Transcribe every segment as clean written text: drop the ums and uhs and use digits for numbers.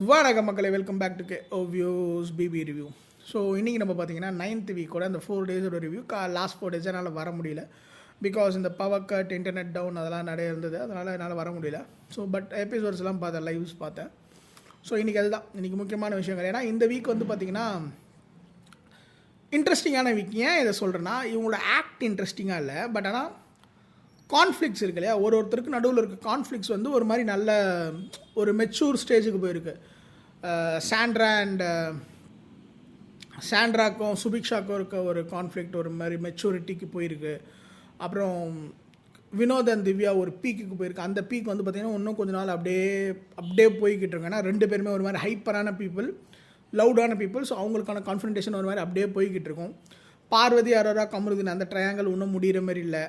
வணக்கம் மக்களை, welcome back to ஓவியோஸ் பிபி ரிவ்யூ. ஸோ இன்றைக்கி நம்ம பார்த்தீங்கன்னா 9th வீக்கோட அந்த 4 டேஸோட ரிவ்யூ. லாஸ்ட் 4 days என்னால் வர முடியல. பிகாஸ் இந்த பவர் கட், இன்டர்நெட் டவுன் அதெல்லாம் நிறைய இருந்தது. அதனால் என்னால் வர முடியல. ஸோ பட் எபிசோட்ஸ்லாம் பார்த்தேன், லைவ்ஸ் பார்த்தேன். ஸோ இன்றைக்கி அதுதான் இன்றைக்கி முக்கியமான விஷயங்கள். ஏன்னா இந்த வீக் வந்து பார்த்திங்கன்னா இன்ட்ரெஸ்டிங்கான வீக். ஏன் இதை சொல்கிறேன்னா, இவங்களோட ஆக்ட் இன்ட்ரெஸ்டிங்காக இல்லை, பட் ஆனால் கான்ஃப்ளிக்ஸ் இருக்கு இல்லையா, ஒருத்தருக்கு நடுவில் இருக்க கான்ஃப்ளிக்ஸ் வந்து ஒரு மாதிரி நல்ல ஒரு மெச்சூர் ஸ்டேஜுக்கு போயிருக்கு. சாண்ட்ராக்கும் சுபிக்ஷாக்கும் இருக்க ஒரு கான்ஃப்ளிக்ட் ஒரு மாதிரி மெச்சூரிட்டிக்கு போயிருக்கு. அப்புறம் வினோத் அண்ட் திவ்யா ஒரு பீக்குக்கு போயிருக்கு. அந்த பீக் வந்து பார்த்திங்கன்னா இன்னும் கொஞ்ச நாள் அப்படியே போய்கிட்டு இருக்கு. ஏன்னா 2 பேருமே ஒரு மாதிரி ஹைப்பரான பீப்புள், லவுடான பீப்புள். ஸோ அவங்களுக்கான கான்ஃபரன்டேஷன் ஒரு மாதிரி அப்படியே போய்கிட்டு இருக்கும். பார்வதி, அரோரா, கமருதீன் அந்த ட்ரையாங்கல் இன்னும் முடிகிற மாதிரி இல்லை.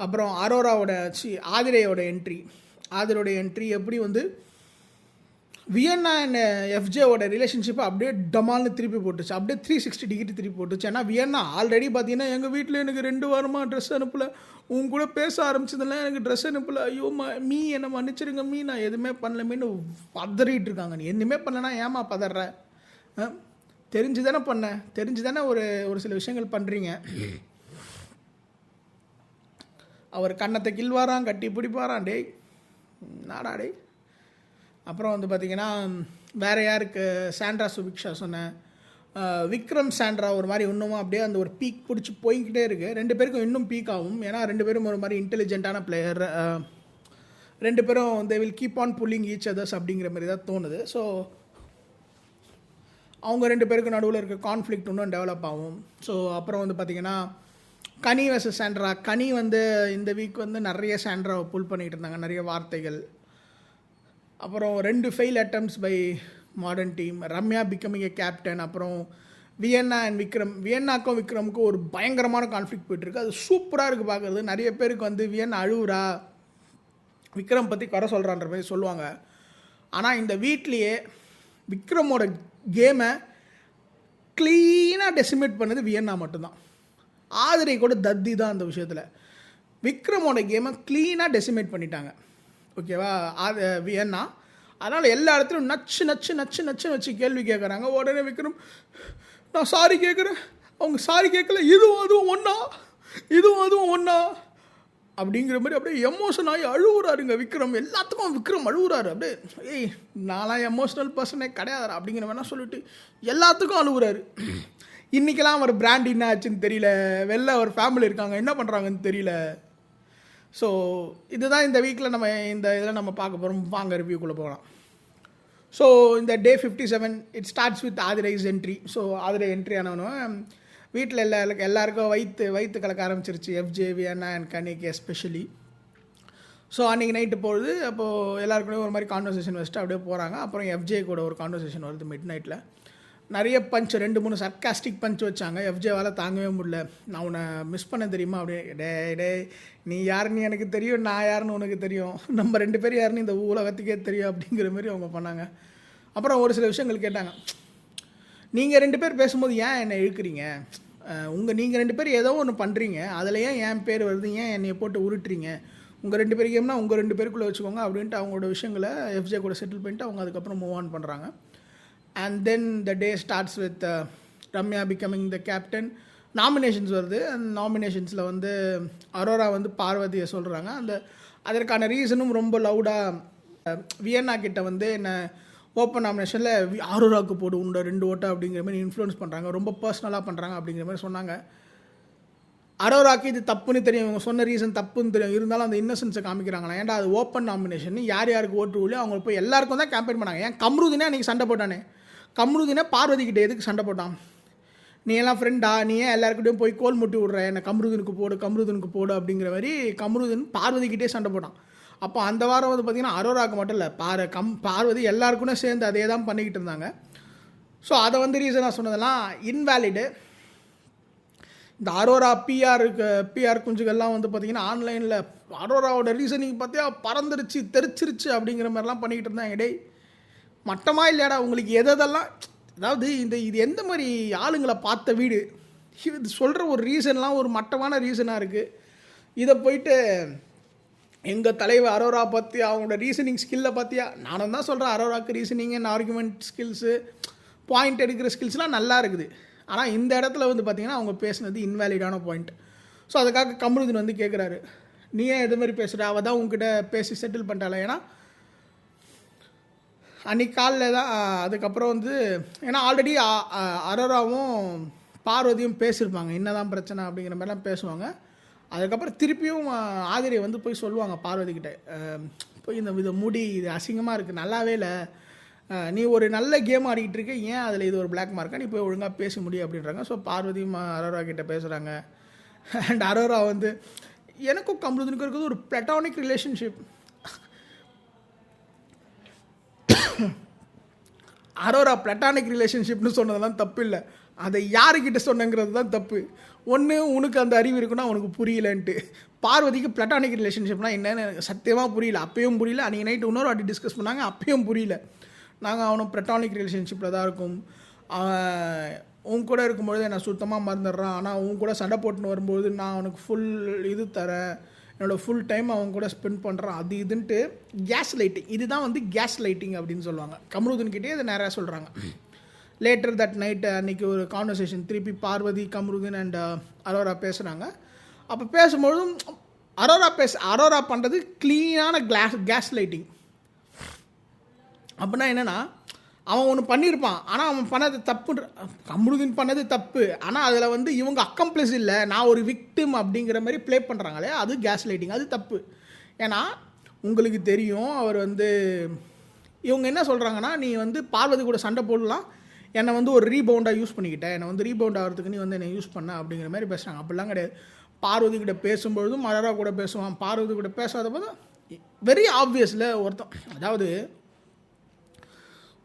அப்புறம் ஆதிரையோட என்ட்ரி எப்படி வந்து வியன்னா அண்ட் எஃப்ஜேவோட ரிலேஷன்ஷிப்பை அப்படியே டமால்னு திருப்பி போட்டுச்சு. அப்படியே 360 டிகிரி திருப்பி போட்டுச்சு. ஏன்னா வியன்னா ஆல்ரெடி பார்த்தீங்கன்னா எங்கள் வீட்டில் எனக்கு 2 வாரமாக ட்ரெஸ் அனுப்பலை, உங்க கூட பேச ஆரம்பிச்சதெல்லாம் எனக்கு ட்ரெஸ் அனுப்பலை, ஐயோ மீ என்னை மன்னிச்சிருங்க மீ, நான் எதுவுமே பண்ணல மீன்னு பதறிட்டு இருக்காங்க. நீ எதுவுமே பண்ணலன்னா ஏமா பதற? தெரிஞ்சு தானே பண்ணேன், தெரிஞ்சு தானே ஒரு சில விஷயங்கள் பண்ணுறீங்க. அவர் கன்னத்தை கில்வாரான், கட்டி பிடிப்பாரான், டேய் நாடா டேய். அப்புறம் வந்து பார்த்திங்கன்னா வேறு யாருக்கு, சாண்ட்ரா சுபிக்ஷா சொன்னேன், விக்ரம் சாண்ட்ரா ஒரு மாதிரி இன்னமும் அப்படியே அந்த ஒரு பீக் பிடிச்சி போய்கிட்டே இருக்குது. 2 பேருக்கும் இன்னும் பீக் ஆகும். ஏன்னா 2 பேரும் ஒரு மாதிரி இன்டெலிஜென்ட்டான பிளேயர். 2 பேரும் they will keep on pulling each others அப்படிங்கிற மாதிரி தான் தோணுது. ஸோ அவங்க 2 பேருக்கு நடுவில் இருக்க கான்ஃப்ளிக்ட் இன்னும் டெவலப் ஆகும். ஸோ அப்புறம் வந்து பார்த்திங்கன்னா கனி வர்சஸ் சாண்ட்ரா. கனி வந்து இந்த வீக் வந்து நிறைய சாண்ட்ராவை புல் பண்ணிகிட்டு இருந்தாங்க, நிறைய வார்த்தைகள். அப்புறம் 2 fail attempts by modern team. Ramya becoming a captain. அப்புறம் வியன்னா அண்ட் வியன்னாக்கும் விக்ரமுக்கும் ஒரு பயங்கரமான கான்ஃப்ளிக்ட் போயிட்டுருக்கு. அது சூப்பராக இருக்குது பார்க்குறது. நிறைய பேருக்கு வந்து வியன்னா அழுவுறா, விக்ரம் பற்றி குறை சொல்கிறான்ற மாதிரி சொல்லுவாங்க. ஆனால் இந்த வீட்லேயே விக்ரமோட கேமை க்ளீனாக டெசிமேட் பண்ணது வியன்னா மட்டும்தான். ஆதிரை கூட தத்தி தான் அந்த விஷயத்தில். விக்ரமோட கேமை க்ளீனாக டெசிமேட் பண்ணிட்டாங்க, ஓகேவா, வியன்னா. அதனால் எல்லா இடத்துலையும் நச்சு வச்சு கேள்வி கேட்குறாங்க. உடனே விக்ரம், நான் சாரி கேட்குறேன், அவங்க சாரி கேட்கல, இதுவும் அதுவும் ஒன்றா அப்படிங்கிற மாதிரி அப்படியே எமோஷன் ஆகி அழுகுறாருங்க விக்ரம். எல்லாத்துக்கும் விக்ரம் அழுகுறாரு. அப்படியே ஏய் நான்லாம் எமோஷ்னல் பர்சனே கிடையாதுரா அப்படிங்கிற வேணா சொல்லிட்டு எல்லாத்துக்கும் அழுகுறாரு. இன்றைக்கெல்லாம் அவர் பிராண்ட் என்ன ஆச்சுன்னு தெரியல, வெளில அவர் ஃபேமிலி இருக்காங்க, என்ன பண்ணுறாங்கன்னு தெரியல. ஸோ இதுதான் இந்த வீக்கில் நம்ம இந்த இதில் நம்ம பார்க்க போகிறோம். வாங்க ரிவ்யூக்குள்ளே போகலாம். ஸோ இந்த day 57 it starts with Aathirai's entry. So Aathirai entry ஆனவனும் வீட்டில் எல்லாருக்கும் வயிற்று கலக்க ஆரம்பிச்சிருச்சு, எஃப்ஜே, வியன்னா அண்ட் கனிக்கு எஸ்பெஷலி. ஸோ அன்றைக்கி நைட்டு போகுது. அப்போது எல்லாருக்குள்ளேயும் ஒரு மாதிரி கான்வர்சேஷன் வச்சுட்டு அப்படியே போகிறாங்க. அப்புறம் எஃப்ஜே கூட ஒரு கான்வர்சேஷன் வருது மிட் நைட்டில். நிறைய பஞ்ச், 2-3 சர்க்காஸ்டிக் பஞ்ச் வச்சாங்க. எஃப்ஜேவால் தாங்கவே முடியல. நான் உன்னை மிஸ் பண்ண தெரியுமா அப்படியே, டே நீ யாருன்னு எனக்கு தெரியும், நான் யாருன்னு உனக்கு தெரியும், நம்ம 2 பேர் யாருன்னு இந்த உலகத்துக்கே தெரியும் அப்படிங்கிற மாதிரி அவங்க பண்ணாங்க. அப்புறம் ஒரு சில விஷயங்கள் கேட்டாங்க. நீங்கள் 2 பேர் பேசும்போது ஏன் என்னை இழுக்கிறீங்க, நீங்கள் 2 பேர் ஏதோ ஒன்று பண்ணுறீங்க, அதில் ஏன் என் பேர் வருது, ஏன் என்னை போட்டு உருட்டுறீங்க, உங்கள் 2 பேர் கேம்னா உங்கள் 2 பேருக்குள்ளே வச்சுக்கோங்க அப்படின்ட்டு அவங்களோட விஷயங்களை எஃப்ஜே கூட செட்டில் பண்ணிட்டு அவங்க அதுக்கப்புறம் மூவ் ஆன் பண்ணுறாங்க. And then the day starts with Ramya becoming the captain. Nominations வருது. அந்த நாமினேஷன்ஸில் வந்து அரோரா வந்து பார்வதியை சொல்கிறாங்க. அதற்கான ரீசனும் ரொம்ப லவுடாக வியன்னா கிட்ட வந்து என்ன ஓப்பன் நாமினேஷனில் அரோராவுக்கு போடு உன்னோட 2 ஓட்டை அப்படிங்கிற மாதிரி இன்ஃப்ளூயன்ஸ் பண்ணுறாங்க, ரொம்ப பர்சனலாக பண்ணுறாங்க அப்படிங்கிற மாதிரி சொன்னாங்க. அரோராக்கு இது தப்புன்னு தெரியும், இவங்க சொன்ன ரீசன் தப்புன்னு தெரியும், இருந்தாலும் அந்த இன்னசென்ஸை காமிக்கிறாங்களா. ஏன்டா அது ஓப்பன் நாமினேஷன், யாருக்கு ஓட்டு இல்லையோ அவங்க போய் எல்லாருக்கும் தான் கேம்பெயின் பண்ணாங்க. ஏன் கம்ருதினே அன்றைக்கி சண்டை போட்டானே, கம்ருதினே பார்வதிக்கிட்ட எதுக்கு சண்டை போட்டான், நீ எல்லாம் ஃப்ரெண்டா, நீ ஏன் எல்லாருக்கிட்டையும் போய் கோல் முட்டி விட்ற, என்னை கம்ருதினுக்கு போடு அப்படிங்கிற மாதிரி கம்ருதின் பார்வதிக்கிட்டே சண்டை போட்டான். அப்போ அந்த வாரம் வந்து பார்த்திங்கன்னா அரோராவுக்கு மட்டும் இல்லை, பார்வதி எல்லாருக்குமே சேர்ந்து அதே தான் பண்ணிக்கிட்டு இருந்தாங்க. ஸோ அதை வந்து ரீசனாக சொன்னதெல்லாம் இன்வேலிடு. இந்த அரோரா பிஆர் குஞ்சுகள்லாம் வந்து பார்த்திங்கன்னா ஆன்லைனில் அரோராவோட ரீசனிங் பார்த்தியா பறந்துருச்சு தெரிச்சிருச்சு அப்படிங்கிற மாதிரிலாம் பண்ணிக்கிட்டு இருந்தாங்க. டேய் மட்டமாக இல்லையாடா உங்களுக்கு எதெல்லாம், அதாவது இது எந்த மாதிரி ஆளுங்களை பார்த்த வீடு, இது சொல்கிற ஒரு ரீசன்லாம் ஒரு மட்டமான ரீசனாக இருக்குது. இதை போயிட்டு எங்கள் தலைவர் அரோரா பற்றி அவங்களோட ரீசனிங் ஸ்கில்லை பற்றியா நானும் தான் சொல்கிறேன். அரோராக்கு reasoning and argument skills, point எடுக்கிற ஸ்கில்ஸ்லாம் நல்லா இருக்குது. ஆனால் இந்த இடத்துல வந்து பார்த்திங்கன்னா அவங்க பேசுனது இன்வேலிடான பாயிண்ட். ஸோ அதுக்காக கமருதீன் வந்து கேட்குறாரு, நீ ஏன் இது மாதிரி பேசுகிற, அவள் தான் உங்ககிட்ட பேசி செட்டில் பண்ணிட்டாள. ஏன்னா அன்றைக்கி காலில் தான் அதுக்கப்புறம் வந்து ஏன்னா ஆல்ரெடி அரோராவும் பார்வதியும் பேசியிருப்பாங்க என்ன தான் பிரச்சனை அப்படிங்கிற மாதிரிலாம் பேசுவாங்க. அதுக்கப்புறம் திருப்பியும் ஆதிரை வந்து போய் சொல்லுவாங்க பார்வதிக்கிட்ட, போய் இந்த முடி இது அசிங்கமாக இருக்குது, நல்லாவே இல்லை, நீ ஒரு நல்ல கேம் ஆடிக்கிட்டு இருக்க, ஏன் அதில் இது ஒரு பிளாக் மார்க்கா, நீ போய் ஒழுங்காக பேச முடியும் அப்படின்றாங்க. ஸோ பார்வதியும் அரோரா கிட்டே பேசுகிறாங்க. அண்ட் அரோரா வந்து எனக்கும் கமருதீனுக்கும் இருக்கிறது ஒரு பிளாட்டானிக் ரிலேஷன்ஷிப். அரோரா பிளாட்டானிக் ரிலேஷன்ஷிப்னு சொன்னதெல்லாம் தப்பு இல்லை, அதை யாருக்கிட்ட சொன்னங்கிறது தான் தப்பு. ஒன்று உனக்கு அந்த அறிவு இருக்குன்னா உனக்கு புரியலன்ட்டு. பார்வதிக்கு பிளாட்டானிக் ரிலேஷன்ஷிப்னால் என்னென்னு சத்தியமாக புரியல, அப்பயும் புரியல. அன்றைக்கி நைட்டு இன்னொரு வாட்டி டிஸ்கஸ் பண்ணாங்க, அப்பயும் புரியல. நாங்கள் அவனும் பிளாட்டானிக் ரிலேஷன்ஷிப்பில் தான் இருக்கும், உன் கூட இருக்கும்பொழுது என்னை சுத்தமாக மறந்துடுறான், ஆனால் உன் கூட சண்டை போட்டுன்னு வரும்போது நான் அவனுக்கு ஃபுல் இது தரேன், என்னோடய ஃபுல் டைம் அவங்க கூட ஸ்பெண்ட் பண்ணுறான், அது இதுன்ட்டு கேஸ் லைட்டிங். இதுதான் வந்து கேஸ் லைட்டிங் அப்படின்னு சொல்லுவாங்க. கமருதீன்கிட்டே இதை நிறையா சொல்கிறாங்க. லேட்டர் தட் நைட்டு அன்றைக்கி ஒரு கான்வர்சேஷன் திருப்பி பார்வதி, கமருதீன் அண்ட் அரோரா பேசுகிறாங்க. அப்போ பேசும்பொழுதும் அரோரா பண்ணுறது க்ளீனான கேஸ் லைட்டிங். அப்படின்னா என்னென்னா, அவன் ஒன்று பண்ணியிருப்பான், ஆனால் அவன் பண்ணது தப்பு, கமருதீன் பண்ணது தப்பு, ஆனால் அதில் வந்து இவங்க அக்கம்ப்ளிஸ் இல்லை, நான் ஒரு விக்டிம் அப்படிங்கிற மாதிரி ப்ளே பண்ணுறாங்களே, அது கேஸ் லைட்டிங், அது தப்பு. ஏன்னா உங்களுக்கு தெரியும் அவர் வந்து இவங்க என்ன சொல்கிறாங்கன்னா, நீ வந்து பார்வதி கூட சண்டை போடலாம், என்னை வந்து ஒரு ரீபவுண்டாக யூஸ் பண்ணிக்கிட்டேன், என்னை வந்து ரீபவுண்ட் ஆகிறதுக்கு நீ வந்து என்னை யூஸ் பண்ண அப்படிங்கிற மாதிரி பேசுகிறாங்க. அப்படிலாம் கிடையாது. பார்வதி கிட்ட பேசும்பொழுதும் அரோரா கூட பேசுவான், பார்வதி கூட பேசாத போது வெரி ஆப்வியஸில் ஒருத்தன், அதாவது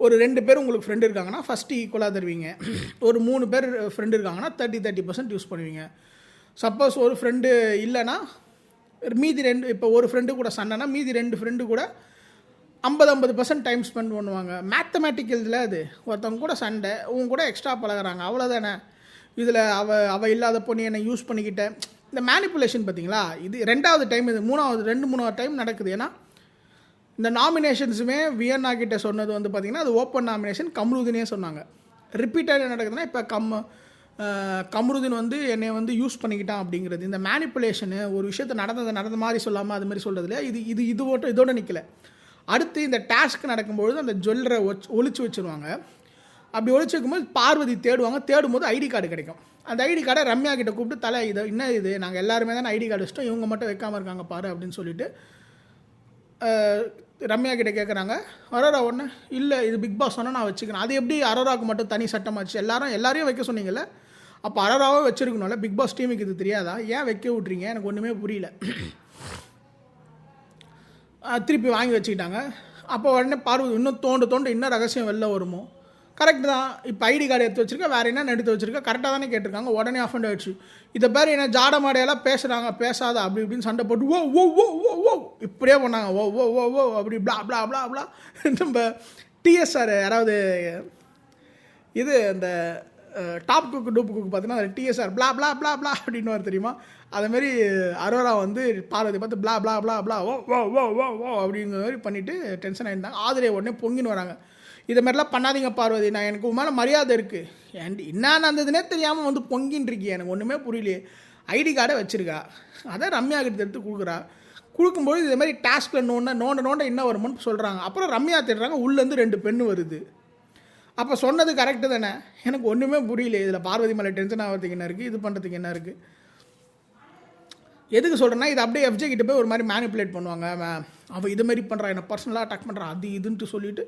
ஒரு 2 பேர் உங்களுக்கு ஃப்ரெண்டு இருக்காங்கன்னா ஃபஸ்ட்டு ஈக்குவலாக தருவீங்க, ஒரு 3 பேர் ஃப்ரெண்டு இருக்காங்கன்னா 30% யூஸ் பண்ணுவீங்க. சப்போஸ் ஒரு ஃப்ரெண்டு இல்லைன்னா மீதி 2, இப்போ ஒரு ஃப்ரெண்டு கூட சண்டைனா மீதி 2 ஃப்ரெண்டு கூட 50% டைம் ஸ்பெண்ட் பண்ணுவாங்க. மேத்தமேட்டிக்கல்ஸில் அது ஒருத்தவங்க கூட சண்டை, உங்க கூட எக்ஸ்ட்ரா பழகிறாங்க, அவ்வளோதானே. இதில் அவள் இல்லாதப்போ நீ என்னை யூஸ் பண்ணிக்கிட்டேன், இந்த மேனிப்புலேஷன் பார்த்தீங்களா, இது 2வது டைம், இது 3வது டைம் நடக்குது. ஏன்னா இந்த நாமினேஷன்ஸுமே வியன்னா கிட்டே சொன்னது வந்து பார்த்திங்கன்னா அது ஓப்பன் நாமினேஷன், கமருதீனே சொன்னாங்க. ரிப்பீட்டட் என்ன நடக்குதுன்னா, இப்போ கமருதீன் வந்து என்னை வந்து யூஸ் பண்ணிக்கிட்டான் அப்படிங்கிறது, இந்த மேனிப்புலேஷனு ஒரு விஷயத்தை நடந்த மாதிரி சொல்லாமல் அது மாதிரி சொல்கிறது இல்லையா, இதோட நிற்கலை. அடுத்து இந்த டாஸ்க் நடக்கும்பொழுது அந்த ஜுவல்லரை ஒழிச்சு வச்சுருவாங்க. அப்படி ஒழிச்சு வைக்கும்போது பார்வதி தேடும்போது ஐடி கார்டு கிடைக்கும். அந்த ஐடி கார்டை ரம்யா கிட்ட கூப்பிட்டு, தலை இது என்ன இது, நாங்கள் எல்லாருமே தானே ஐடி கார்டு வச்சிட்டோம், இவங்க மட்டும் வைக்காமல் இருக்காங்க பாரு அப்படின்னு சொல்லிட்டு ரம்யா கிட்ட கேட்குறாங்க. அரோரா ஒன்று இல்லை, இது பிக் பாஸ் சொன்னால் நான் வச்சுக்கிறேன். அது எப்படி அரோராவுக்கு மட்டும் தனி சட்டமாச்சு, எல்லாரையும் வைக்க சொன்னீங்கல்ல, அப்போ அரோராவே வச்சுருக்கணும்ல, பிக் பாஸ் டீமுக்கு இது தெரியாதா, ஏன் வைக்க விட்றீங்க, எனக்கு ஒன்றுமே புரியல. திருப்பி வாங்கி வச்சுக்கிட்டாங்க. அப்போ உடனே பார்வதி இன்னும் தோண்டு இன்னும் ரகசியம் வெளில வருமோ, கரெக்டு தான், இப்போ ஐடி கார்டு எடுத்து வச்சுருக்கா, வேறு என்ன எடுத்து வச்சுருக்கா, கரெக்டாக தானே கேட்டிருக்காங்க. உடனே அஃபண்ட் ஆகிடுச்சு. இதை பேர் என்ன ஜாட மாடையெல்லாம் பேசுகிறாங்க, பேசாத அப்படி இப்படின்னு சண்டை போட்டு ஓ இப்படியே பண்ணாங்க, ஓ அப்படி ப்ளா ப்ளா ப்ளா ப்ளா. நம்ம டிஎஸ்ஆர் யாராவது இது அந்த டாப் குக்கு டூப் குக்கு பார்த்தீங்கன்னா அதில் டிஎஸ்ஆர் ப்ளா ப்ளா ப்ளா ப்ளா அப்படின்னு தெரியுமா, அதுமாரி அரோரா வந்து பார்வதி பார்த்து ப்ளா ப்ளா ப்ளா ப்ளா ஓ அப்படிங்கிற மாதிரி பண்ணிவிட்டு டென்ஷன் ஆகிருந்தாங்க. ஆதிரை உடனே பொங்கின்னு வராங்க. இதை மாதிரிலாம் பண்ணாதீங்க பார்வதி, நான் எனக்கு மேலே மரியாதை இருக்குது, என்ன நடந்ததுன்னே தெரியாமல் வந்து பொங்கின்னு இருக்கீங்க, எனக்கு ஒன்றுமே புரியலையே. ஐடி கார்டை வச்சுருக்கா, அதை ரம்யா கிட்ட எடுத்து கொடுக்கும்போது இதே மாதிரி டாஸ்கில் நோண்ட என்ன வருமானு சொல்கிறாங்க. அப்புறம் ரம்யா தேடுறாங்க, உள்ளேருந்து 2 பெண்ணு வருது. அப்போ சொன்னது கரெக்டு தானே, எனக்கு ஒன்றுமே புரியல. இதில் பார்வதி மேலே டென்ஷன் ஆகிறதுக்கு என்ன இருக்குது, இது பண்ணுறதுக்கு என்ன இருக்குது. எதுக்கு சொல்கிறேன்னா, இது அப்படியே எஃப்ஜே கிட்ட போய் ஒரு மாதிரி மேனிப்புலேட் பண்ணுவாங்க. அவள் இது மாதிரி பண்ணுறான், என்னை பர்சனலாக அட்டாக் பண்ணுறான், அது இதுன்ட்டு சொல்லிவிட்டு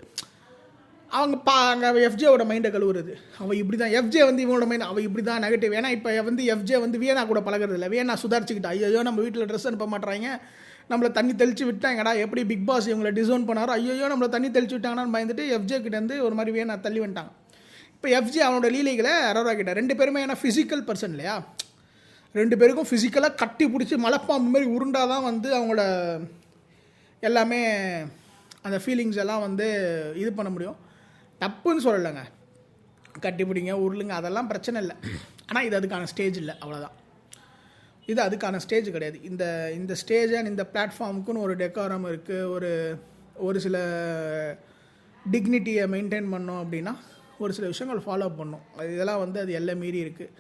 அங்கே எஃப்ஜேவோட மைண்டை கழுவுறது. அவள் இப்படி தான், எஃப்ஜே வந்து இவனோட மைண்ட், அவள் இப்படி தான் நெகட்டிவ். ஏன்னா இப்போ வந்து எஃப்ஜே வந்து வியனா கூட பழகிறது இல்லை, வியனா சுதாரிச்சுக்கிட்டா, ஐயோ நம்ம வீட்டில் ட்ரெஸ் அனுப்ப மாட்டுறாங்க, நம்மளை தண்ணி தெளித்து விட்டாங்கடா, எப்படி பிக் பாஸ் இவங்களை டிசோன் பண்ணாரோ, ஐயோ நம்மளை தண்ணி தெளித்து விட்டாங்கன்னு பயந்துட்டு எஃப்ஜே கிட்டேருந்து ஒரு மாதிரி வியனா தள்ளி வந்துட்டாங்க. இப்போ எஃப்ஜே அவனோட லீலைகளை அரோரா கிட்ட 2 பேருமே ஏன்னா ஃபிசிக்கல் பர்சன் இல்லையா, 2 பேருக்கும் ஃபிசிக்கலாக கட்டி பிடிச்சி மலைப்பாம்பு மாதிரி உருண்டாதான் வந்து அவங்களோட எல்லாமே அந்த ஃபீலிங்ஸ் எல்லாம் வந்து இது பண்ண முடியும். தப்புன்னு சொல்லலைங்க, கட்டி பிடிங்க உருளுங்க அதெல்லாம் பிரச்சனை இல்லை, ஆனால் இது அதுக்கான ஸ்டேஜ் இல்லை, அவ்வளோதான். இது அதுக்கான ஸ்டேஜ் கிடையாது. இந்த இந்த ஸ்டேஜ் அண்ட் இந்த பிளாட்ஃபார்முக்குன்னு ஒரு டெக்காரம் இருக்குது. ஒரு சில டிக்னிட்டியை மெயின்டைன் பண்ணோம் அப்படின்னா ஒரு சில விஷயங்கள் ஃபாலோ பண்ணணும். இதெல்லாம் அது எல்லாம் மீறி இருக்குது.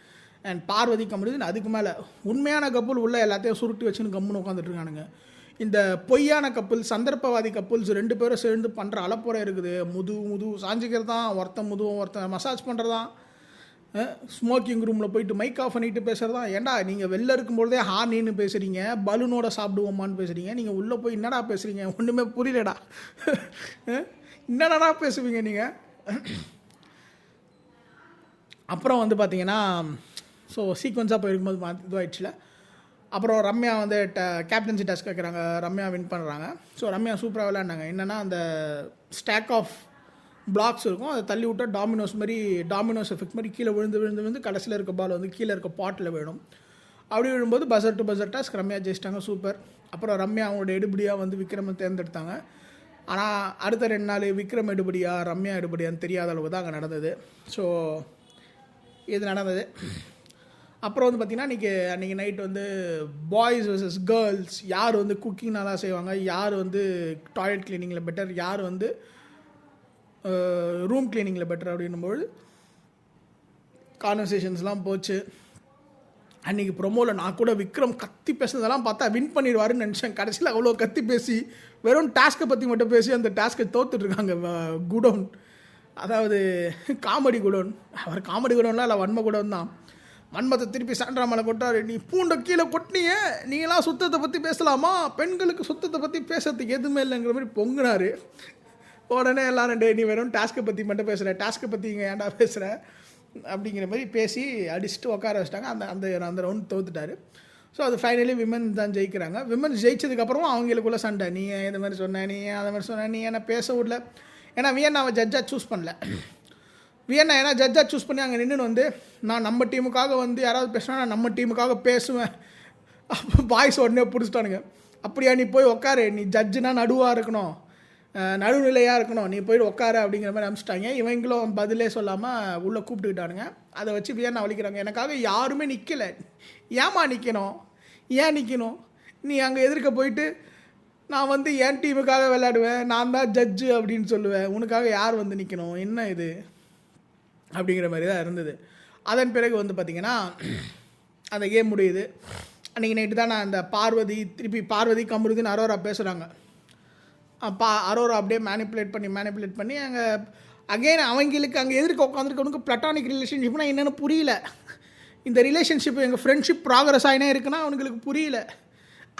அண்ட் பார்வதி கம்முன்னு அதுக்கு மேலே உண்மையான கப்புள் உள்ள எல்லாத்தையும் சுருட்டி வச்சுன்னு கம்முன்னு உட்காந்துட்ருக்கானுங்க. இந்த பொய்யான கப்புள், சந்தர்ப்பவாதி கப்புள்ஸ் 2 பேரும் சேர்ந்து பண்ணுற அலப்புறை இருக்குது. முது சாஞ்சிக்கிறது தான், ஒருத்தன் மசாஜ் பண்ணுறதான், ஸ்மோக்கிங் ரூமில் போயிட்டு மைக் ஆஃப் பண்ணிட்டு பேசுகிறது தான். ஏன்டா நீங்கள் வெளில இருக்கும்பொழுதே ஹார்னின்னு பேசுகிறீங்க, பலூனோட சாப்பிடுவோமான்னு பேசுகிறீங்க, நீங்கள் உள்ளே போய் என்னடா பேசுகிறீங்க, ஒன்றுமே புரியலடா. என்னடா பேசுவீங்க நீங்கள். அப்புறம் பார்த்தீங்கன்னா ஸோ சீக்வன்ஸாக போயிருக்கும்போது இதுவாகிடுச்சுல. அப்புறம் ரம்யா கேப்டன்சி டாஸ்க் வைக்கிறாங்க. ரம்யா வின் பண்ணுறாங்க. ஸோ ரம்யா சூப்பராக விளையாண்டாங்க. என்னென்னா அந்த ஸ்டாக் ஆஃப் பிளாக்ஸ் இருக்கும், அதை தள்ளி விட்டால் டாமினோஸ் எஃபெக்ட் மாதிரி கீழே விழுந்து கடைசியில் இருக்க பால் கீழே இருக்க பாட்டில் வேணும். அப்படி விழும்போது buzzer to buzzer task Ramya ஜெயிச்சிட்டாங்க. சூப்பர். அப்புறம் ரம்யா அவங்களோட எடுபடியாக விக்ரமை தேர்ந்தெடுத்தாங்க. ஆனால் அடுத்த 2 நாள் விக்ரம் எடுபடியா ரம்யா எடுபடியான்னு தெரியாத அளவு தான் அங்கே நடந்தது. ஸோ இது நடந்தது. அப்புறம் பார்த்திங்கன்னா அன்றைக்கி நைட் பாய்ஸ் வர்சஸ் கேர்ள்ஸ், யார் குக்கிங் நல்லா செய்வாங்க, யார் டாய்லெட் கிளீனிங்கில் பெட்டர், யார் ரூம் கிளீனிங்கில் பெட்டர் அப்படின்னும்போது கான்வர்சேஷன்ஸ்லாம் போச்சு. அன்றைக்கி ப்ரொமோவில் நான் கூட விக்ரம் கத்தி பேசுனதெல்லாம் பார்த்தா வின் பண்ணிடுவாருன்னு நினச்சேன். கடைசியில் அவ்வளோ கத்தி பேசி வெறும் டாஸ்க்கை பற்றி மட்டும் பேசி அந்த டாஸ்க்கை தோத்துட்ருக்காங்க. குடோன், அதாவது காமெடி குடோன். அவர் காமெடி குடோன்லாம் இல்லை, வன்ம குடோன் தான். வன்மத்தை திருப்பி சாண்ட்ரா மேலே கொட்டார். நீ பூண்டை கீழே கொட்டினிய, நீங்களாம் சுத்தத்தை பற்றி பேசலாமா, பெண்களுக்கு சுத்தத்தை பற்றி பேசுறதுக்கு எதுவுமே இல்லைங்கிற மாதிரி பொங்குனார். உடனே எல்லாரும் நீ வெறும் டாஸ்க்கை பற்றி மட்டும் பேசுகிற, டாஸ்க்கை பற்றி இங்கே ஏன்டா பேசுகிற அப்படிங்கிற மாதிரி பேசி அடிச்சுட்டு உட்கார வச்சிட்டாங்க. அந்த ரவுண்ட் தோத்துட்டார். ஸோ அது ஃபைனலி விமன் தான் ஜெயிக்கிறாங்க. விமன் ஜெயிச்சதுக்கப்புறமா அவங்களுக்குள்ள சண்டை, நீ இந்த மாதிரி சொன்ன, நீ அதை மாதிரி சொன்ன, நீ என்ன பேச விடல. ஏன்னா வியன்னாவை ஜட்ஜாக சூஸ் பண்ணல. வியன்னா ஏன்னா ஜட்ஜாக சூஸ் பண்ணி அங்கே நின்று நான் நம்ம டீமுக்காக யாராவது பேசினா நான் நம்ம டீமுக்காக பேசுவேன். அப்போ பாய்ஸ் உடனே பிடிச்சிட்டானுங்க. அப்படியா, நீ போய் உட்காரு, நீ ஜட்ஜுனா நடுவாக இருக்கணும், நடுநிலையாக இருக்கணும், நீ போய்ட்டு உட்காரு அப்படிங்கிற மாதிரி அனுப்பிச்சிட்டாங்க. இவங்களும் பதிலே சொல்லாமல் உள்ளே கூப்பிட்டுக்கிட்டானுங்க. அதை வச்சு வியன்னா வலிக்கிறாங்க. எனக்காக யாருமே நிற்கலை, ஏமா நிற்கணும், ஏன் நிற்கணும், நீ அங்கே எதிர்க்க போயிட்டு நான் என் டீமுக்காக விளையாடுவேன், நான் தான் ஜட்ஜு அப்படின்னு சொல்லுவேன், உனக்காக யார் நிற்கணும், என்ன இது அப்படிங்கிற மாதிரி தான் இருந்தது. அதன் பிறகு பார்த்திங்கன்னா அந்த கேம் முடியுது. அன்றைக்கி நைட்டு தான் நான் அந்த பார்வதி கமருதீன் அரோரா பேசுகிறாங்க. அரோரா அப்படியே மேனிப்புலேட் பண்ணி அங்கே அகெயின் அவங்களுக்கு அங்கே எதிர்க்க உட்காந்துருக்கவனுக்கு பிளட்டானிக் ரிலேஷன்ஷிப்னால் என்னென்னு புரியல. இந்த ரிலேஷன்ஷிப் எங்கள் ஃப்ரெண்ட்ஷிப் ப்ராக்ரஸ் ஆகினே இருக்குன்னா அவனுங்களுக்கு புரியல.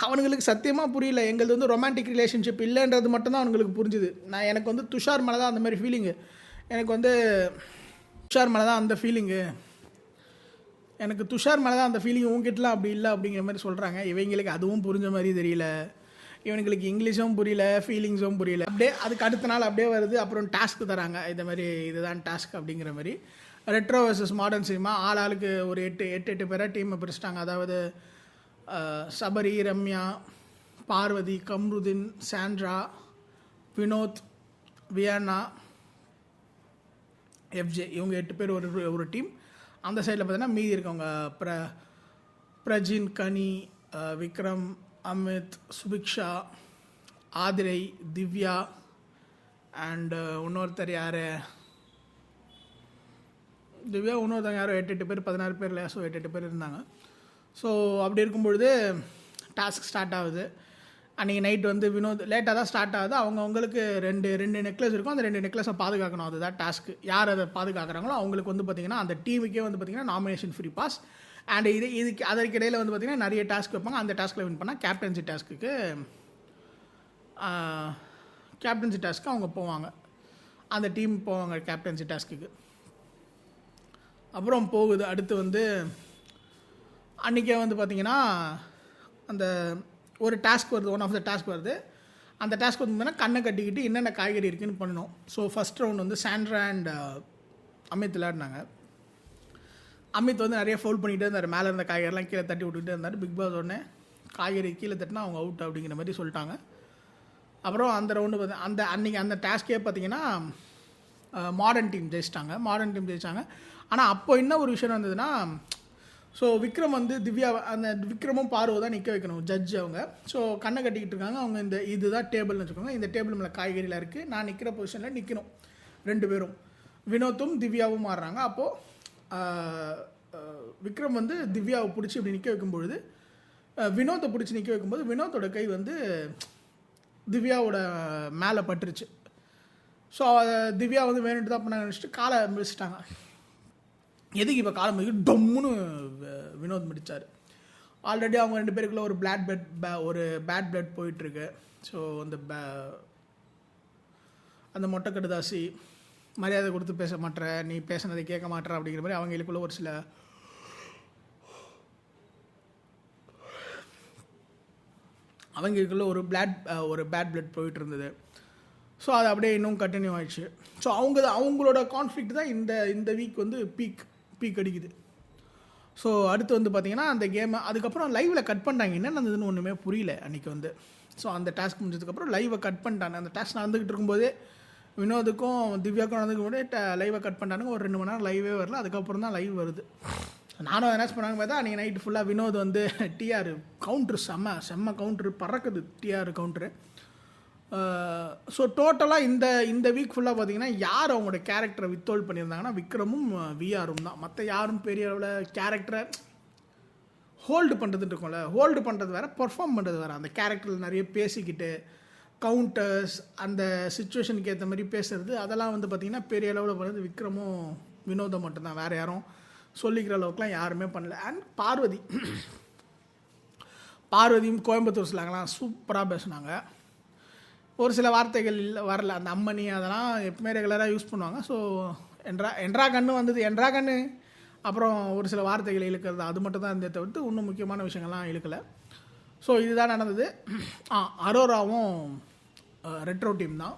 அவனுங்களுக்கு சத்தியமாக புரியல. எங்களது ரொமான்டிக் ரிலேஷன்ஷிப் இல்லைன்றது மட்டும்தான் அவனுங்களுக்கு புரிஞ்சுது. எனக்கு துஷார் மேலே தான் அந்த மாதிரி ஃபீலிங்கு, துஷார் மேலே தான் அந்த ஃபீலிங்கு, துஷார் மேலே தான் அந்த ஃபீலிங், உங்ககிட்டலாம் அப்படி இல்லை அப்படிங்கிற மாதிரி சொல்கிறாங்க. இவங்களுக்கு அதுவும் புரிஞ்ச மாதிரி தெரியல. இவனுங்களுக்கு இங்கிலீஷும் புரியல, ஃபீலிங்ஸும் புரியல. அப்படியே அதுக்கு அடுத்த நாள் அப்படியே வருது. அப்புறம் டாஸ்க்கு தராங்க, இந்த மாதிரி இதுதான் டாஸ்க் அப்படிங்கிற மாதிரி. ரெட்ரோ வர்சஸ் மாடர்ன் சினிமா, ஆளுக்கு ஒரு 8 பேரை டீமை பிரிச்சிட்டாங்க. அதாவது சபரி, ரம்யா, பார்வதி, கம்ருதீன், சாண்ட்ரா, வினோத், வியன்னா, எஃப்ஜே, இவங்க 8 பேர் ஒரு டீம். அந்த சைடில் பார்த்தீங்கன்னா மீதி இருக்கவங்க பிரஜின், கனி, விக்ரம், அமித், சுபிக்ஷா, ஆதிரை, திவ்யா அண்டு இன்னொருத்தர் யார், இன்னொருத்தவங்க யாரோ 8 பேர் 16 பேர் இல்லையா. ஸோ 8 பேர் இருந்தாங்க. ஸோ அப்படி இருக்கும்பொழுது டாஸ்க் ஸ்டார்ட் ஆகுது. அன்றைக்கி நைட் வினோத் லேட்டாக தான் ஸ்டார்ட் ஆகுது. அவங்களுக்கு ரெண்டு நெக்லஸ் இருக்கும். அந்த 2 நெக்லஸை பாதுகாக்கணும், அதுதான் டாஸ்க்கு. யார் அதை பாதுகாக்கிறாங்களோ அவங்களுக்கு பார்த்திங்கன்னா அந்த டீமுக்கே பார்த்திங்கன்னா நாமினேஷன் ஃப்ரீ பாஸ். அண்ட் இதுக்கு அதற்கிடையில் பார்த்திங்கன்னா நிறைய டாஸ்க் வைப்பாங்க. அந்த டாஸ்கில் வின் பண்ணால் கேப்டன்சி டாஸ்க்கு அவங்க போவாங்க, அந்த டீம் போவாங்க கேப்டன்சி டாஸ்க்கு. அப்புறம் போகுது. அடுத்து அன்றைக்கே பார்த்திங்கன்னா அந்த ஒரு டாஸ்க் வருது, ஒன் ஆஃப் த டாஸ்க் வருது. அந்த டாஸ்க் கண்ணை கட்டிக்கிட்டு என்னென்ன காய்கறி இருக்குதுன்னு பண்ணணும். So first round Sandra and Amit விளையாடினாங்க. அமித் நிறைய ஃபவுல் பண்ணிகிட்டே இருந்தார், மேலே இருந்த காய்கறிலாம் கீழே தட்டி விட்டுக்கிட்டே இருந்தார். பிக் பாஸ் உடனே காய்கறி கீழே தட்டினா அவங்க அவுட் அப்படிங்கிற மாதிரி சொல்லிட்டாங்க. அப்புறம் அந்த ரவுண்டு அன்றைக்கி அந்த டாஸ்க்கே பார்த்திங்கன்னா மாடர்ன் டீம் ஜெயிச்சிட்டாங்க. ஆனால் அப்போ என்ன ஒரு விஷயம் இருந்ததுன்னா, ஸோ விக்ரம் வந்து திவ்யா அந்த விக்ரமும் பார்வை தான் நிற்க வைக்கணும் ஜட்ஜ் அவங்க. ஸோ கண்ணை கட்டிக்கிட்டு இருக்காங்க அவங்க. இந்த இதுதான் டேபிள்னு வச்சுக்கோங்க. இந்த டேபிள் மேலே காய்கறியில் இருக்குது. நான் நிற்கிற பொசிஷனில் நிற்கணும். 2 பேரும் வினோத்தும் திவ்யாவும் மாறுறாங்க. அப்போது விக்ரம் வந்து திவ்யாவை பிடிச்சி இப்படி நிற்க வைக்கும்பொழுது வினோத்தை பிடிச்சி நிற்க வைக்கும்போது வினோத்தோட கை வந்து திவ்யாவோட மேலே பட்டுருச்சு. ஸோ திவ்யா வந்து வேணுட்டு தான் பண்ண நினச்சிட்டு காலை மிதிச்சிட்டாங்க. எதுக்கு இப்போ காலை மிதிக்க டொம்முன்னு வினோத் முடித்தார். ஆல்ரெடி அவங்க 2 பேருக்குள்ள ஒரு பேட் பிளட் போயிட்டுருக்கு. ஸோ அந்த மொட்டை கடுதாசி மரியாதை கொடுத்து பேச மாட்டேற, நீ பேசினதை கேட்க மாட்டேற அப்படிங்கிற மாதிரி அவங்களுக்குள்ள ஒரு சில அவங்களுக்குள்ள ஒரு பேட் பிளட் போயிட்டு இருந்தது. ஸோ அது அப்படியே இன்னும் கண்டினியூ ஆயிடுச்சு. ஸோ அவங்களோட கான்ஃப்ளிக்ட் தான் இந்த வீக் வந்து பீக் அடிக்குது. ஸோ அடுத்து வந்து பார்த்திங்கன்னா அந்த கேமை அதுக்கப்புறம் லைவில் கட் பண்ணிட்டாங்க. என்ன நடந்ததுன்னு ஒன்றுமே புரியல அன்றைக்கி வந்து. ஸோ அந்த டாஸ்க் முடிஞ்சதுக்கப்புறம் லைவை கட் பண்ணிட்டாங்க. அந்த டாஸ்க் நடந்துக்கிட்டு இருக்கும்போதே வினோதுக்கும் திவ்யாவுக்கும் நடந்துக்கும் போதே லைவை கட் பண்ணிட்டானுங்க. ஒரு 2 மணி நேரம் லைவே வரல. அதுக்கப்புறம் தான் லைவ் வருது. நானும் என்ன பண்ணாங்க பார்த்தா அன்றைக்கி நைட்டு ஃபுல்லாக வினோத் வந்து டிஆர் கவுண்ட்ரு செம்ம கவுண்ட்ரு பறக்குது டிஆர் கவுண்ட்ரு. ஸோ டோட்டலாக இந்த வீக் ஃபுல்லாக பார்த்தீங்கன்னா யார் அவங்களோட கேரக்டரை வித்ஹோல்ட் பண்ணியிருந்தாங்கன்னா விக்ரமும் விஆரும் தான். மற்ற யாரும் பெரிய அளவில் கேரக்டரை ஹோல்டு பண்ணுறதுன்னு இருக்கும்ல, ஹோல்டு பண்ணுறது வேறு, பர்ஃபார்ம் பண்ணுறது வேறு. அந்த கேரக்டரில் நிறைய பேசிக்கிட்டு கவுண்டர்ஸ் அந்த சுச்சுவேஷனுக்கு ஏற்ற மாதிரி பேசுகிறது அதெல்லாம் வந்து பார்த்திங்கன்னா பெரிய அளவில் பண்ணுறது விக்ரமும் வினோதம் மட்டும்தான். வேறு யாரும் சொல்லிக்கிற அளவுக்குலாம் யாருமே பண்ணல. அண்ட் பார்வதியும் கோயம்புத்தூர் ஸ்லாங்லாம் சூப்பராக பேசுனாங்க. ஒரு சில வார்த்தைகள் வரல. அந்த அம்மணி அதெல்லாம் எப்பவுமே ரெகுலராக யூஸ் பண்ணுவாங்க. ஸோ என்றா கண்ணு வந்தது, என்றா கண்ணு, அப்புறம் ஒரு சில வார்த்தைகள் இழுக்கிறது, அது மட்டும் தான் இருந்தே தவிர்த்து இன்னும் முக்கியமான விஷயங்கள்லாம் இழுக்கலை. ஸோ இதுதான் நடந்தது. அரோராவும் ரெட்ரோ டீம் தான்.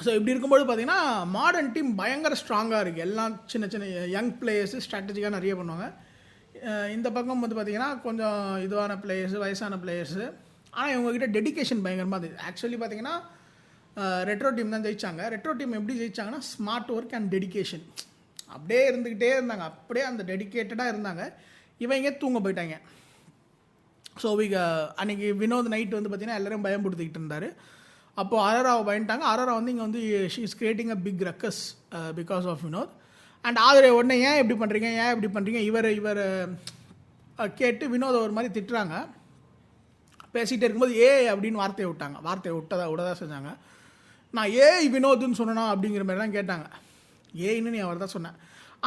ஸோ இப்படி இருக்கும்போது பார்த்திங்கன்னா மாடர்ன் டீம் பயங்கர ஸ்ட்ராங்காக இருக்குது. எல்லாம் சின்ன சின்ன யங் பிளேயர்ஸு ஸ்ட்ராட்டஜிக்காக நிறைய பண்ணுவாங்க. இந்த பக்கம் வந்து பார்த்திங்கன்னா கொஞ்சம் இதுவான பிளேயர்ஸு, வயசான பிளேயர்ஸு. ஆனால் இவங்ககிட்ட டெடிக்கேஷன் பயங்கரமாக இருந்தது. ஆக்சுவலி பார்த்திங்கன்னா ரெட்ரோ டீம் தான் ஜெயித்தாங்க. ரெட்ரோ டீம் எப்படி ஜெயித்தாங்கன்னா ஸ்மார்ட் ஒர்க் அண்ட் டெடிக்கேஷன் அப்படியே இருந்துக்கிட்டே இருந்தாங்க. அப்படியே அந்த டெடிக்கேட்டடாக இருந்தாங்க. இவங்க தூங்க போயிட்டாங்க. ஸோ அன்றைக்கி வினோத் நைட்டு வந்து பார்த்திங்கன்னா எல்லோரும் பயன்படுத்திக்கிட்டு இருந்தார். அப்போது அரோராவை பயந்துட்டாங்க. அரோரா வந்து இங்கே வந்து she is creating a big ruckus because of Vinoth. And ஆதரே உடனே ஏன் இப்படி பண்ணுறீங்க இவர் கேட்டு வினோதை ஒரு மாதிரி திட்டுறாங்க. பேசிகிட்டே இருக்கும்போது அப்படின்னு வார்த்தையை விடதான் செஞ்சாங்க. நான் வினோதுன்னு சொன்னேனா அப்படிங்கிற மாதிரிலாம் கேட்டாங்க. நீ அவர் தான் சொன்னேன்.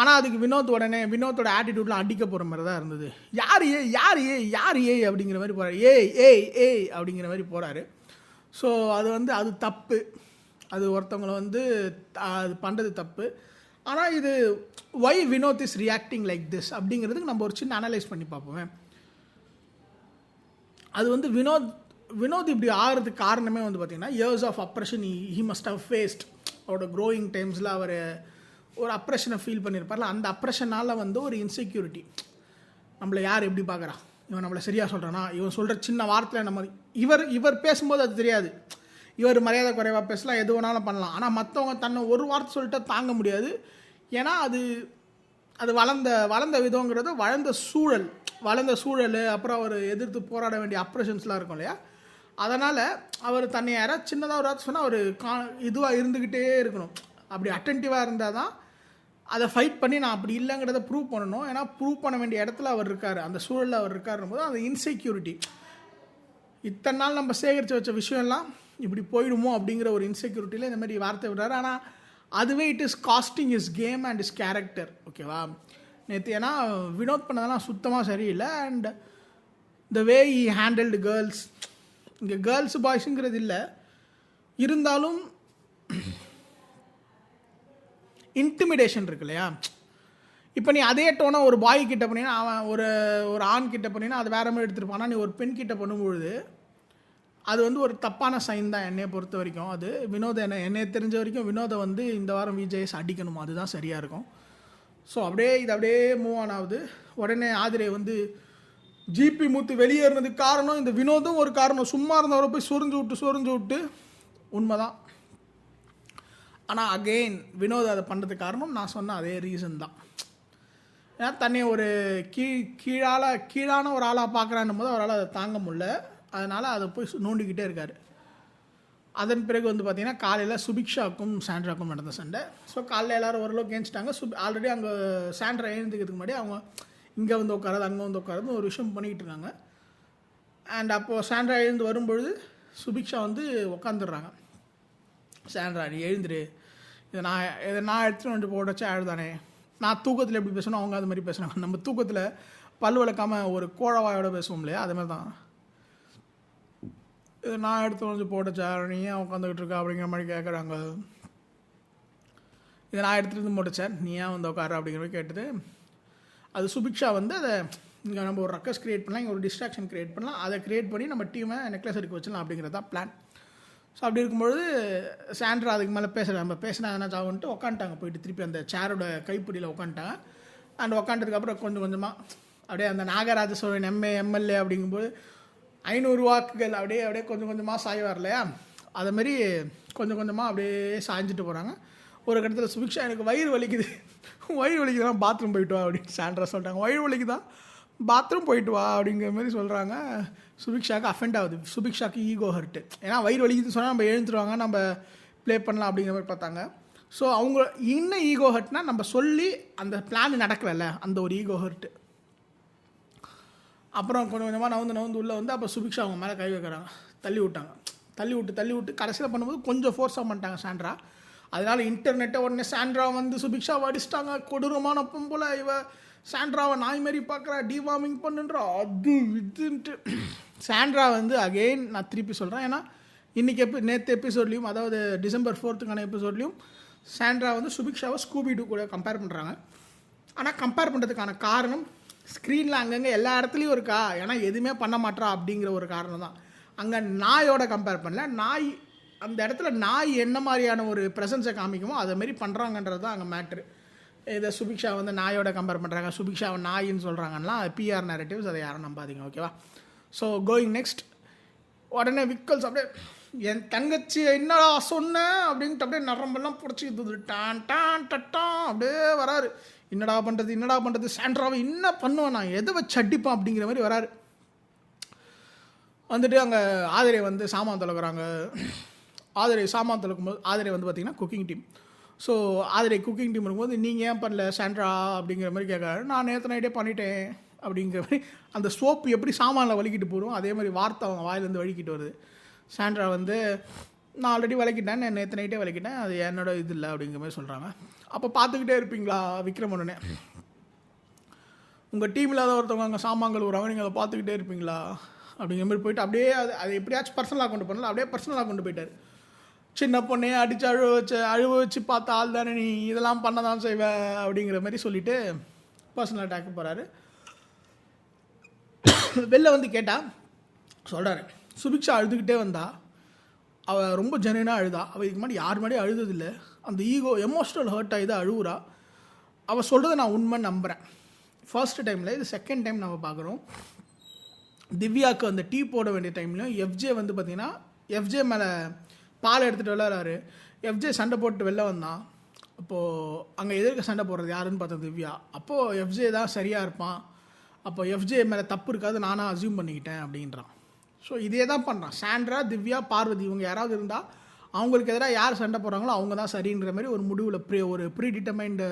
ஆனால் அதுக்கு வினோத்தோட ஆட்டிடியூட்லாம் அடிக்க போகிற மாதிரி தான் இருந்தது. யார் அப்படிங்கிற மாதிரி போகிறார். அப்படிங்கிற மாதிரி போகிறாரு. ஸோ அது தப்பு. அது ஒருத்தவங்களை வந்து அது பண்ணுறது தப்பு. ஆனால் இது why Vinoth is reacting like this அப்படிங்கிறதுக்கு நம்ம ஒரு சின்ன அனலைஸ் பண்ணி பார்ப்போமே. அது வந்து வினோத் இப்படி ஆகிறதுக்கு காரணமே வந்து பார்த்திங்கன்னா years of oppression he must have faced. அவரோட க்ரோயிங் டைம்ஸில் அவர் ஒரு அப்ரெஷனை ஃபீல் பண்ணியிருப்பார்ல. அந்த அப்ரெஷனால் வந்து ஒரு இன்செக்யூரிட்டி. நம்மளை யார் எப்படி பார்க்குறா, இவன் நம்மளை சரியாக சொல்கிறானா, இவன் சொல்கிற சின்ன வார்த்தையில் நம்ம இவர் பேசும்போது அது தெரியாது. இவர் மரியாதை குறைவாக பேசலாம், எது வேணாலும் பண்ணலாம். ஆனால் மற்றவங்க தன்னை ஒரு வார்த்தை சொல்லிட்டு தாங்க முடியாது. ஏன்னா அது வளர்ந்த விதங்கிறது வளர்ந்த சூழல் அப்புறம் அவர் எதிர்த்து போராட வேண்டிய அப்ரெஷன்ஸ்லாம் இருக்கும் இல்லையா. அதனால் அவர் தன்னை யாராவது சின்னதாக ஒரு வார்த்தை சொன்னால் அவர் இதுவாக இருந்துக்கிட்டே இருக்கணும். அப்படி அட்டென்டிவாக இருந்தால் தான் அதை ஃபைட் பண்ணி நான் அப்படி இல்லைங்கிறத ப்ரூவ் பண்ணணும். ஏன்னா ப்ரூவ் பண்ண வேண்டிய இடத்துல அவர் இருக்கார், அந்த சூழலில் அவர் இருக்காருன்னு போது அந்த இன்செக்யூரிட்டி, இத்தனை நாள் நம்ம சேகரித்து வச்ச விஷயம்லாம் இப்படி போயிடுமோ அப்படிங்கிற ஒரு இன்செக்யூரிட்டியில் இந்த மாதிரி வார்த்தை விடுறாரு. ஆனால் அதுவே it is casting is game and is character. ஓகேவா, நேற்று ஏன்னா வினோத் பண்ணதெல்லாம் சுத்தமாக சரியில்லை. And the way he handled girls, இங்கே கேர்ள்ஸ் பாய்ஸுங்கிறது இல்லை, இருந்தாலும் இன்டிமிடேஷன் இருக்கு இல்லையா. இப்போ நீ அதே டோனை ஒரு பாய் கிட்ட பண்ணினா, அவன் ஒரு ஆண் கிட்ட பண்ணினா அது வேறு மாதிரி எடுத்துகிட்டு போனால், நீ ஒரு பெண் கிட்ட பண்ணும்பொழுது அது வந்து ஒரு தப்பான சைன் தான் என்னையை பொறுத்த வரைக்கும். அது என்னை தெரிஞ்ச வரைக்கும் வினோதை வந்து இந்த வாரம் விஜய்ஸ் அடிக்கணும், அதுதான் சரியாக இருக்கும். ஸோ அப்படியே மூவ் ஆன் ஆகுது. உடனே ஆதிரை வந்து ஜிபி மூத்து வெளியேறினதுக்கு காரணம் இந்த வினோதும் ஒரு காரணம். சும்மா இருந்தவரை போய் சொரிஞ்சு விட்டு உண்மைதான். ஆனால் அகெயின் வினோத் அதை பண்ணுறதுக்கு காரணம் நான் சொன்ன அதே ரீசன் தான். ஏன்னா தன்னை ஒரு கீழான ஒரு ஆளாக பார்க்குறான்னும் போது அவரால் அதை தாங்க முடியல. அதனால் அதை போய் நோண்டிக்கிட்டே இருக்கார். அதன் பிறகு வந்து பார்த்திங்கன்னா காலையில் சுபிக்ஷாக்கும் சாண்ட்ராக்கும் நடந்த சண்டை. ஸோ காலையில் எல்லோரும் ஓரளவுக்கு ஏஞ்சிட்டாங்க. ஆல்ரெடி அங்கே சாண்ட்ரா எழுந்துக்கிறதுக்கு முன்னாடி அவங்க இங்கே வந்து உட்காரது அங்கே வந்து உட்காரது ஒரு விஷயம் பண்ணிக்கிட்டு இருக்காங்க. அண்ட் அப்போது சாண்ட்ரா எழுந்து வரும்பொழுது சுபிக்ஷா வந்து உட்காந்துடுறாங்க. சாண்ட்ரா நீ எழுந்துரு, இதை நான் எடுத்துகிட்டு வந்து போடச்சா அழுதானே, நான் தூக்கத்தில் எப்படி பேசணும் அவங்க அது மாதிரி பேசுனாங்க. நம்ம தூக்கத்தில் பல் விளக்காமல் ஒரு கோழவாயோட பேசுவோம் இல்லையா, அது மாதிரி தான். இது நான் எடுத்து வந்து போட்டச்சா நீ ஏன் உட்காந்துக்கிட்டு இருக்கா அப்படிங்கிற மாதிரி கேட்குறாங்க. இதை நான் எடுத்துகிட்டு வந்து போட்டச்சேன் நீ ஏன் வந்து உட்கார அப்படிங்கிற மாதிரி கேட்டது. அது சுபிக்ஷா வந்து அதை இங்கே நம்ம ஒரு ரக்கஸ் க்ரியேட் பண்ணலாம், இங்கே ஒரு டிஸ்ட்ராக்ஷன் க்ரியேட் பண்ணலாம், அதை க்ரியேட் பண்ணி நம்ம டீமை நெக்லஸ் எடுக்க வச்சிடலாம் அப்படிங்கிறது தான் பிளான். ஸோ அப்படி இருக்கும்பொழுது சாண்ட்ரா அதுக்கு மேலே நம்ம பேசினா என்ன ஆகுன்ட்டு உட்காந்துட்டாங்க. போயிட்டு திருப்பி அந்த சேரோட கைப்பிடியில் உட்காந்துட்டாங்க. அண்ட் உட்காந்துட்டுக்கப்புறம் கொஞ்சம் கொஞ்சமாக அப்படியே அந்த நாகராஜ சோழன் எம்எல்ஏ அப்படிங்கும்போது 500 வாக்குகள் அப்படியே கொஞ்சம் கொஞ்சமாக சாய்வார் இல்லையா, அதுமாரி கொஞ்சம் கொஞ்சமாக அப்படியே சாய்ஞ்சிட்டு போகிறாங்க. ஒரு கட்டத்தில் சுபிக்ஷா எனக்கு வயிறு வலிக்குதான் பாத்ரூம் போயிட்டு வா அப்படின்னு சாண்ட்ரா சொல்லிட்டாங்க. வயிறு வலிக்குதான் பாத்ரூம் போயிட்டு வா அப்படிங்கிற மாதிரி சொல்கிறாங்க. சுபிக்ஷாவுக்கு அஃபெண்ட் ஆகுது. சுபிக்ஷாவுக்கு ஈகோ ஹர்ட்டு. ஏன்னா வயிறு வலிக்குதுன்னு சொன்னால் நம்ம எழுந்துருவாங்க, நம்ம ப்ளே பண்ணலாம் அப்படிங்கிற மாதிரி பார்த்தாங்க. ஸோ அவங்க இன்னும் ஈகோ ஹர்ட்னா நம்ம சொல்லி அந்த பிளான் நடக்கலைல்ல, அந்த ஒரு ஈகோ ஹர்ட்டு. அப்புறம் கொஞ்சம் கொஞ்சமாக நவுந்து உள்ளே வந்து அப்போ சுபிக்ஷா அவங்க மேலே கை வைக்கிறாங்க. தள்ளி விட்டு கடைசியில் பண்ணும்போது கொஞ்சம் ஃபோர்ஸாக பண்ணிட்டாங்க சாண்ட்ரா. அதனால் இன்டர்நெட்டை உடனே சாண்ட்ரா வந்து சுபிக்ஷாவை அடிச்சிட்டாங்க. கொடூரமான போல் இவ சாண்ட்ராவை நாய் மாரி பார்க்குறா, டிவார்மிங் பண்ணுன்றா, அது இதுன்ட்டு. சாண்ட்ரா வந்து அகெயின் நான் திருப்பி சொல்கிறேன், ஏன்னா இன்றைக்கி நேற்று எபிசோட்லேயும், அதாவது டிசம்பர் 4th எபிசோட்லேயும் சாண்ட்ரா வந்து சுபிக்ஷாவை ஸ்கூபி டூ கூட கம்பேர் பண்ணுறாங்க. ஆனால் கம்பேர் பண்ணுறதுக்கான காரணம் ஸ்க்ரீனில் அங்கங்கே எல்லா இடத்துலையும் இருக்கா, ஏன்னா எதுவுமே பண்ண மாட்டா அப்படிங்கிற ஒரு காரணம் தான். அங்கே நாயோட கம்பேர் பண்ணல, நாய் அந்த இடத்துல நாய் என்ன மாதிரியான ஒரு ப்ரெசன்ஸை காமிக்குமோ அதை மாரி பண்ணுறாங்கன்றது தான் அங்கே மேட்ரு. இதை சுபிக்ஷா வந்து நாயோட கம்பேர் பண்ணுறாங்க, சுபிக்ஷாவை நாயின்னு சொல்கிறாங்கன்னா பிஆர் நேரட்டிவ்ஸ், அதை யாரும் நம்பாதீங்க, ஓகேவா. ஸோ கோயிங் நெக்ஸ்ட், உடனே விக்கல்ஸ் அப்படியே என் தங்கச்சி என்னடா சொன்னேன் அப்படின்ட்டு அப்படியே நரம்பெல்லாம் பிடிச்சிக்கிது, டான் டான் டட்டான் அப்படியே வராரு. என்னடா பண்ணுறது சாண்ட்ராவை என்ன பண்ணுவேன் நான், எதை வச்சு அடிப்பான் அப்படிங்கிற மாதிரி வராரு. வந்துட்டு அங்கே ஆதிரை வந்து சாமான் தொலைக்கிறாங்க. சாமான் தொலைக்கும்போது ஆதிரை வந்து பார்த்திங்கன்னா cooking team. So Aadhirai cooking team இருக்கும்போது நீங்கள் ஏன் பண்ணல சாண்ட்ரா அப்படிங்கிற மாதிரி கேட்குறாரு. நான் நேற்று நைட்டே பண்ணிட்டேன் அப்படிங்கிற மாதிரி. அந்த சோப்பு எப்படி சாமானில் வலிக்கிட்டு போகிறோம் அதே மாதிரி வார்த்தை அவங்க வாயிலேருந்து வலிக்கிட்டு வருது. சாண்ட்ரா வந்து நான் ஆல்ரெடி விளக்கிட்டேன், நான் நேற்று நைட்டே விளக்கிட்டேன், அது என்னோட இது இல்லை அப்படிங்கிற மாதிரி சொல்கிறாங்க. அப்போ பார்த்துக்கிட்டே இருப்பீங்களா விக்ரம் உடனே, உங்கள் டீம் இல்லாத ஒருத்தவங்க அங்கே சாமான்கள் வருவாங்க, நீங்கள் அதை பார்த்துக்கிட்டே இருப்பீங்களா அப்படிங்கிற மாதிரி போயிட்டு அப்படியே அது எப்படியாச்சும் பர்சனலாக கொண்டு பண்ணல, அப்படியே பர்சனலாக கொண்டு போயிட்டார். சின்ன பொண்ணே அடித்து அழுவ வச்சு பார்த்த ஆள் தானே நீ, இதெல்லாம் பண்ண தான் செய்வேன் அப்படிங்கிற மாதிரி சொல்லிவிட்டு பர்சனல் அட்டாக்கு போகிறாரு. வெளில வந்து கேட்டால் சொல்கிறாரு, சுபிக்ஷா அழுதுகிட்டே வந்தா, அவள் ரொம்ப ஜெனுவினாக அழுதா, அவள் இதுக்கு முன்னாடி யார் முன்னாடி அழுததில்லை, அந்த ஈகோ எமோஷ்னல் ஹர்ட் ஆகி தான் அழுகுறா. அவள் சொல்கிறத நான் உண்மை நம்புகிறேன். ஃபர்ஸ்ட் டைமில் இது செகண்ட் டைம் நம்ம பார்க்குறோம். திவ்யாவுக்கு அந்த டீ போட வேண்டிய டைம்லையும் எஃப்ஜே வந்து பார்த்திங்கன்னா எஃப்ஜே மேலே பால் எடுத்துகிட்டு விளையாடுறாரு. எஃப்ஜே சண்டை போட்டு வெளில வந்தான். அப்போது அங்கே எதிர்க்க சண்டை போடுறது யாருன்னு பார்த்தா திவ்யா. அப்போது எஃப்ஜே தான் சரியாக இருப்பான், அப்போ எஃப்ஜே மேலே தப்பு இருக்காது நானாக அசியூம் பண்ணிக்கிட்டேன் அப்படின்றான். ஸோ இதே தான் பண்ணுறான். சாண்ட்ரா, திவ்யா, பார்வதி இவங்க யாராவது இருந்தால் அவங்களுக்கு எதிராக யார் சண்டை போடுறாங்களோ அவங்க தான் சரின்ற மாதிரி ஒரு முடிவில் ஒரு ப்ரீ டிட்டர்மைண்டு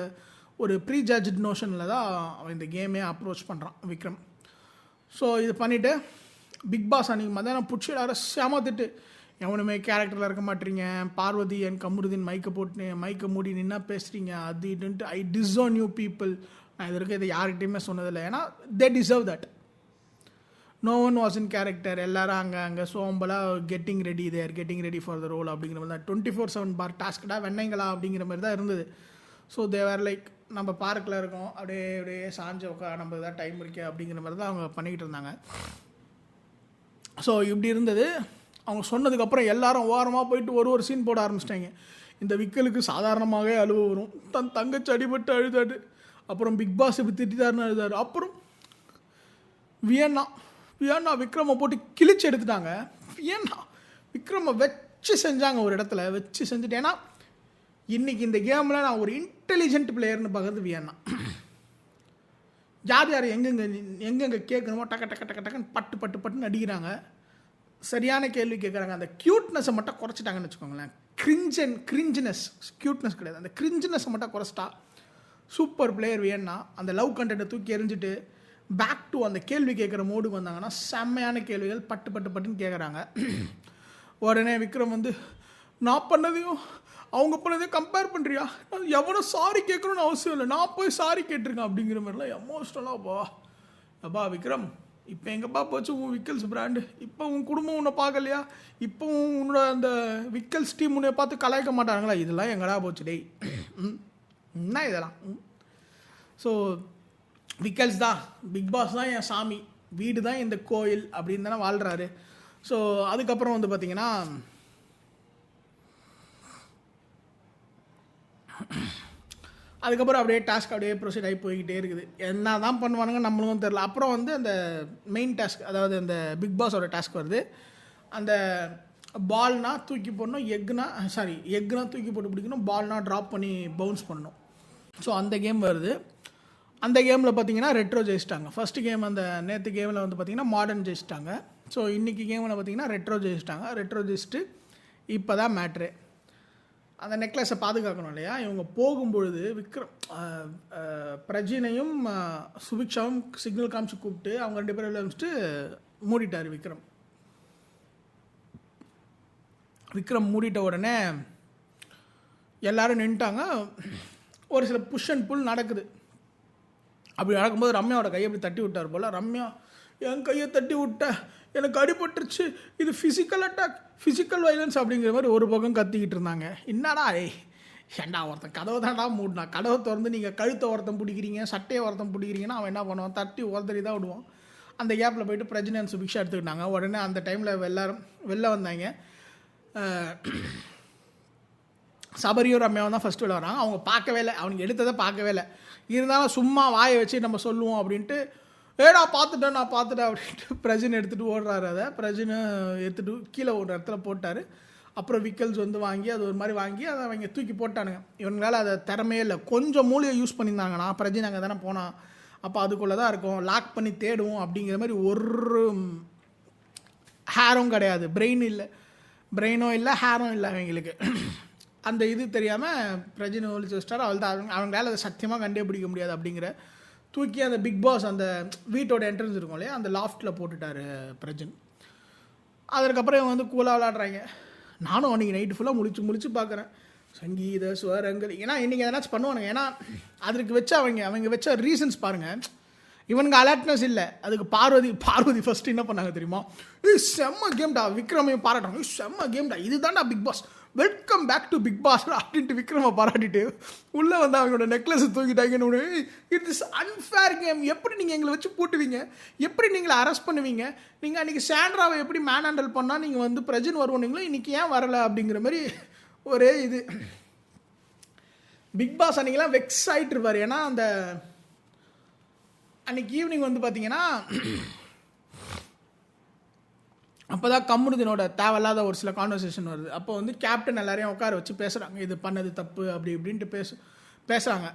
ஒரு ப்ரீ ஜட்ஜ்ட் நோஷனில் தான் அவன் இந்த கேமே அப்ரோச் பண்ணுறான் விக்ரம். ஸோ இது பண்ணிவிட்டு பிக் பாஸ் அன்றைக்கி மத்தியானம் பிடிச்சிடார செமத்திட்டு, எவனுமே கேரக்டரில் இருக்க மாட்டீங்க, பார்வதி அண்ட் கமருதீன் மைக்கை மூடி நின்னா பேசுகிறீங்க, அது இதுன்ட்டு ஐ டிஸோன் யூ பீப்புள். நான் இது வரைக்கும் இதை யார்கிட்டையுமே சொன்னதில்லை, ஏன்னா they deserve that. No one was in character, எல்லாரும் அங்கே சோம்பலாக getting ready for the role அப்படிங்கிற மாதிரி தான். 24/7 பார் டாஸ்க்டா வெண்ணைங்களா அப்படிங்கிற மாதிரி தான் இருந்தது. ஸோ தேவர் லைக் நம்ம பார்க்கில் இருக்கோம், அப்படியே சாஞ்சு நம்ம தான் டைம் இருக்கே அப்படிங்கிற மாதிரி தான் அவங்க பண்ணிக்கிட்டு இருந்தாங்க. ஸோ இப்படி இருந்தது. அவங்க சொன்னதுக்கப்புறம் எல்லாரும் ஓரமாக போயிட்டு ஒரு சீன் போட ஆரம்பிச்சிட்டாங்க. இந்த விக்கலுக்கு சாதாரணமாகவே அழுவ வரும், தன் தங்கச்சி அடிபட்டு அழுதாடு, அப்புறம் பிக் பாஸ் இப்படி திட்டாருன்னு அழுதாரு, அப்புறம் வியன்னா விக்ரமை போட்டு கிழிச்சு எடுத்துட்டாங்க. விக்ரமை வச்சு செஞ்சாங்க, ஒரு இடத்துல வச்சு செஞ்சுட்டு. ஏன்னா இன்றைக்கி இந்த கேமில் நான் ஒரு இன்டெலிஜென்ட் பிளேயர்னு பார்க்குறது வியன்னா. யார் யார் எங்கெங்கே கேட்கணுமோ டக்கு டக்கு டக்கு டக்குன்னு பட்டு பட்டு பட்டுன்னு அடிக்கிறாங்க. சரியான கேள்வி கேட்குறாங்க. அந்த க்யூட்னஸை மட்டும் குறைச்சிட்டாங்கன்னு வச்சுக்கோங்களேன். கிரிஞ்சினஸ் க்யூட்னஸ் கிடையாது, அந்த கிரிஞ்சினஸை மட்டும் குறைச்சிட்டா சூப்பர் பிளேயர் வேணா அந்த லவ் கண்டென்ட்டை தூக்கி எறிஞ்சிட்டு பேக் டு அந்த கேள்வி கேட்குற மோடுக்கு வந்தாங்கன்னா செம்மையான கேள்விகள் பட்டு பட்டு பட்டுன்னு கேட்குறாங்க. உடனே விக்ரம் வந்து நான் பண்ணதையும் அவங்க பண்ணதையும் கம்பேர் பண்ணுறியா, எவனும் சாரி கேட்கணும்னு அவசியம் இல்லை, நான் போய் சாரி கேட்டிருக்கேன் அப்படிங்கிற மாதிரிலாம் எமோஷ்னலாக அப்பா விக்ரம் இப்போ எங்கப்பா போச்சு உன் விக்கல்ஸ் பிராண்டு, இப்போ உன் குடும்பம் உன்னை பார்க்கலையா, இப்போ உன்னோட அந்த விக்கல்ஸ் டீம் உன்னை பார்த்து கலாய்க்க மாட்டாங்களா, இதெல்லாம் எங்கடா போச்சு டேய் என்ன இதெல்லாம். ஸோ விக்கல்ஸ் தான், பிக் பாஸ் தான் என் சாமி, வீடு தான் இந்த கோயில் அப்படின்னு தானே வாழ்கிறாரு. ஸோ அதுக்கப்புறம் வந்து பார்த்திங்கன்னா அதுக்கப்புறம் அப்படியே டாஸ்க் அப்படியே ப்ரொசீட் ஆகி போய்கிட்டே இருக்குது. என்ன தான் பண்ணுவானுங்க நம்மளுக்கும் தெரில. அப்புறம் வந்து அந்த மெயின் டாஸ்க், அதாவது அந்த பிக் பாஸோட டாஸ்க் வருது. அந்த பால்னா தூக்கி போடணும், எக்குனா தூக்கி போட்டு பிடிக்கணும், பால்னா ட்ராப் பண்ணி பவுன்ஸ் பண்ணணும். ஸோ அந்த கேம் வருது. அந்த கேமில் பார்த்தீங்கன்னா ரெட்ரோ ஜெயிச்சிட்டாங்க. ஃபஸ்ட்டு கேம் அந்த நேற்று கேமில் வந்து பார்த்திங்கன்னா மாடர்ன் ஜெயிச்சிட்டாங்க. ஸோ இன்றைக்கி கேமில் பார்த்திங்கன்னா ரெட்ரோ ஜெயிச்சிட்டாங்க. ரெட்ரோ ஜெயிச்சிட்டு இப்போ தான் மேட்ரு, அந்த நெக்லஸை பாதுகாக்கணும் இல்லையா. இவங்க போகும்பொழுது விக்ரம் பிரஜினையும் சுபிக்ஷாவும் சிக்னல் காமிச்சு கூப்பிட்டு அவங்க 2 பேரும் வச்சுட்டு மூடிட்டார் விக்ரம் மூடிட்ட உடனே எல்லோரும் நின்ட்டாங்க. ஒரு சில புஷ் அண்ட் புல் நடக்குது. அப்படி நடக்கும்போது ரம்யாவோட கையை அப்படி தட்டி விட்டார் போல். ரம்யா என் கையை தட்டி விட்ட, எனக்கு அடிபட்டுருச்சு, இது ஃபிசிக்கல் அட்டாக், ஃபிசிக்கல் வைலன்ஸ் அப்படிங்கிற மாதிரி ஒரு பக்கம் கத்திக்கிட்டு இருந்தாங்க. என்னடா ஏண்டா ஒருத்தன் கதவை தாண்டா மூடினா, கதவை திறந்து நீங்கள் கழுத்தை ஒருத்தன் பிடிக்கிறீங்க, சட்டையை ஒருத்தன் பிடிக்கிறீங்கன்னா அவன் என்ன பண்ணுவான், தட்டி ஒருத்தரி தான் விடுவான். அந்த கேப்பில் போய்ட்டு பிரஜினன் சுபிக்ஷா எடுத்துக்கிட்டாங்க. உடனே அந்த டைமில் எல்லாரும் வெளில வந்தாங்க. சபரியும் ரம்யாவும் தான் ஃபஸ்ட்டு வெளில வராங்க. அவங்க பார்க்கவே இல்லை, அவனுக்கு எடுத்ததை பார்க்கவே இல்லை. இருந்தாலும் சும்மா வாயை வச்சு நம்ம சொல்லுவோம் அப்படின்ட்டு நான் பார்த்துட்டேன் அப்படின்ட்டு பிரஜினை எடுத்துகிட்டு ஓடுறாரு. அதை பிரஜினை எடுத்துகிட்டு கீழே ஒரு இடத்துல போட்டார். அப்புறம் விக்கல்ஸ் வந்து வாங்கி அது ஒரு மாதிரி வாங்கி அதை அவங்க தூக்கி போட்டானுங்க. இவங்களால் அதை திறமையே இல்லை, கொஞ்சம் மூலையை யூஸ் பண்ணியிருந்தாங்கன்னா பிரஜினை அங்கே தானே போனான், அப்போ அதுக்குள்ளே தான் இருக்கும், லாக் பண்ணி தேடுவோம் அப்படிங்கிற மாதிரி ஒரு ஹேரும் கிடையாது, பிரெயினும் இல்லை ஹேரும் இல்லை அவங்களுக்கு. அந்த இது தெரியாமல் பிரஜினை ஒழிச்சு வச்சிட்டாரு. அவள் தான் அவங்களால அதை சத்தியமாக கண்டுபிடிக்க முடியாது அப்படிங்கிற தூக்கி அந்த பிக் பாஸ் அந்த வீட்டோட என்ட்ரன்ஸ் இருக்கும் இல்லையா, அந்த லாஃப்ட்டில் போட்டுட்டார் பிரஜன். அதுக்கப்புறம் இவங்க வந்து கூலாக விளாட்றாங்க. நானும் அன்றைக்கி நைட்டு ஃபுல்லாக முழிச்சு பார்க்குறேன். சங்கீத ஸ்வரங்கள், ஏன்னா இன்றைக்கி எதனாச்சும் பண்ணுவானுங்க. ஏன்னா அதுக்கு வச்ச அவங்க வச்ச ரீசன்ஸ் பாருங்கள். இவனுக்கு அலர்ட்னஸ் இல்லை. அதுக்கு பார்வதி ஃபஸ்ட்டு என்ன பண்ணாங்க தெரியுமா, செம்ம கேம்டா, விக்ரமையும் பாராட்டுறாங்க, செம்ம கேம்டா, இதுதான்டா Bigg Boss, welcome back to Bigg Boss அப்படின்ட்டு விக்ரமை பாராட்டிட்டு உள்ளே வந்து அவங்களோட நெக்லஸை தூக்கிட்டாங்கன்னு, இட் இஸ் அன்ஃபேர் கேம், எப்படி நீங்கள் எங்களை வச்சு பூட்டுவீங்க, எப்படி நீங்களை அரெஸ்ட் பண்ணுவீங்க, நீங்கள் அன்றைக்கி சாண்ட்ராவை எப்படி மேன் ஹேண்டில் பண்ணால் நீங்கள் வந்து பிரஜன் வருவோன்னீங்களோ இன்றைக்கி ஏன் வரலை அப்படிங்கிற மாதிரி ஒரே இது. பிக் பாஸ் அன்றைக்கெலாம் வெக்ஸ் ஆகிட்டு இருப்பார். ஏன்னா அந்த அன்றைக்கி ஈவினிங் வந்து பார்த்தீங்கன்னா அப்போ தான் கம்ருதீனோட தேவையில்லாத ஒரு சில கான்வர்சேஷன் வருது. அப்போ வந்து கேப்டன் எல்லாரையும் உட்கார வச்சு பேசுகிறாங்க, இது பண்ணது தப்பு அப்படி இப்படின்ட்டு பேசுகிறாங்க.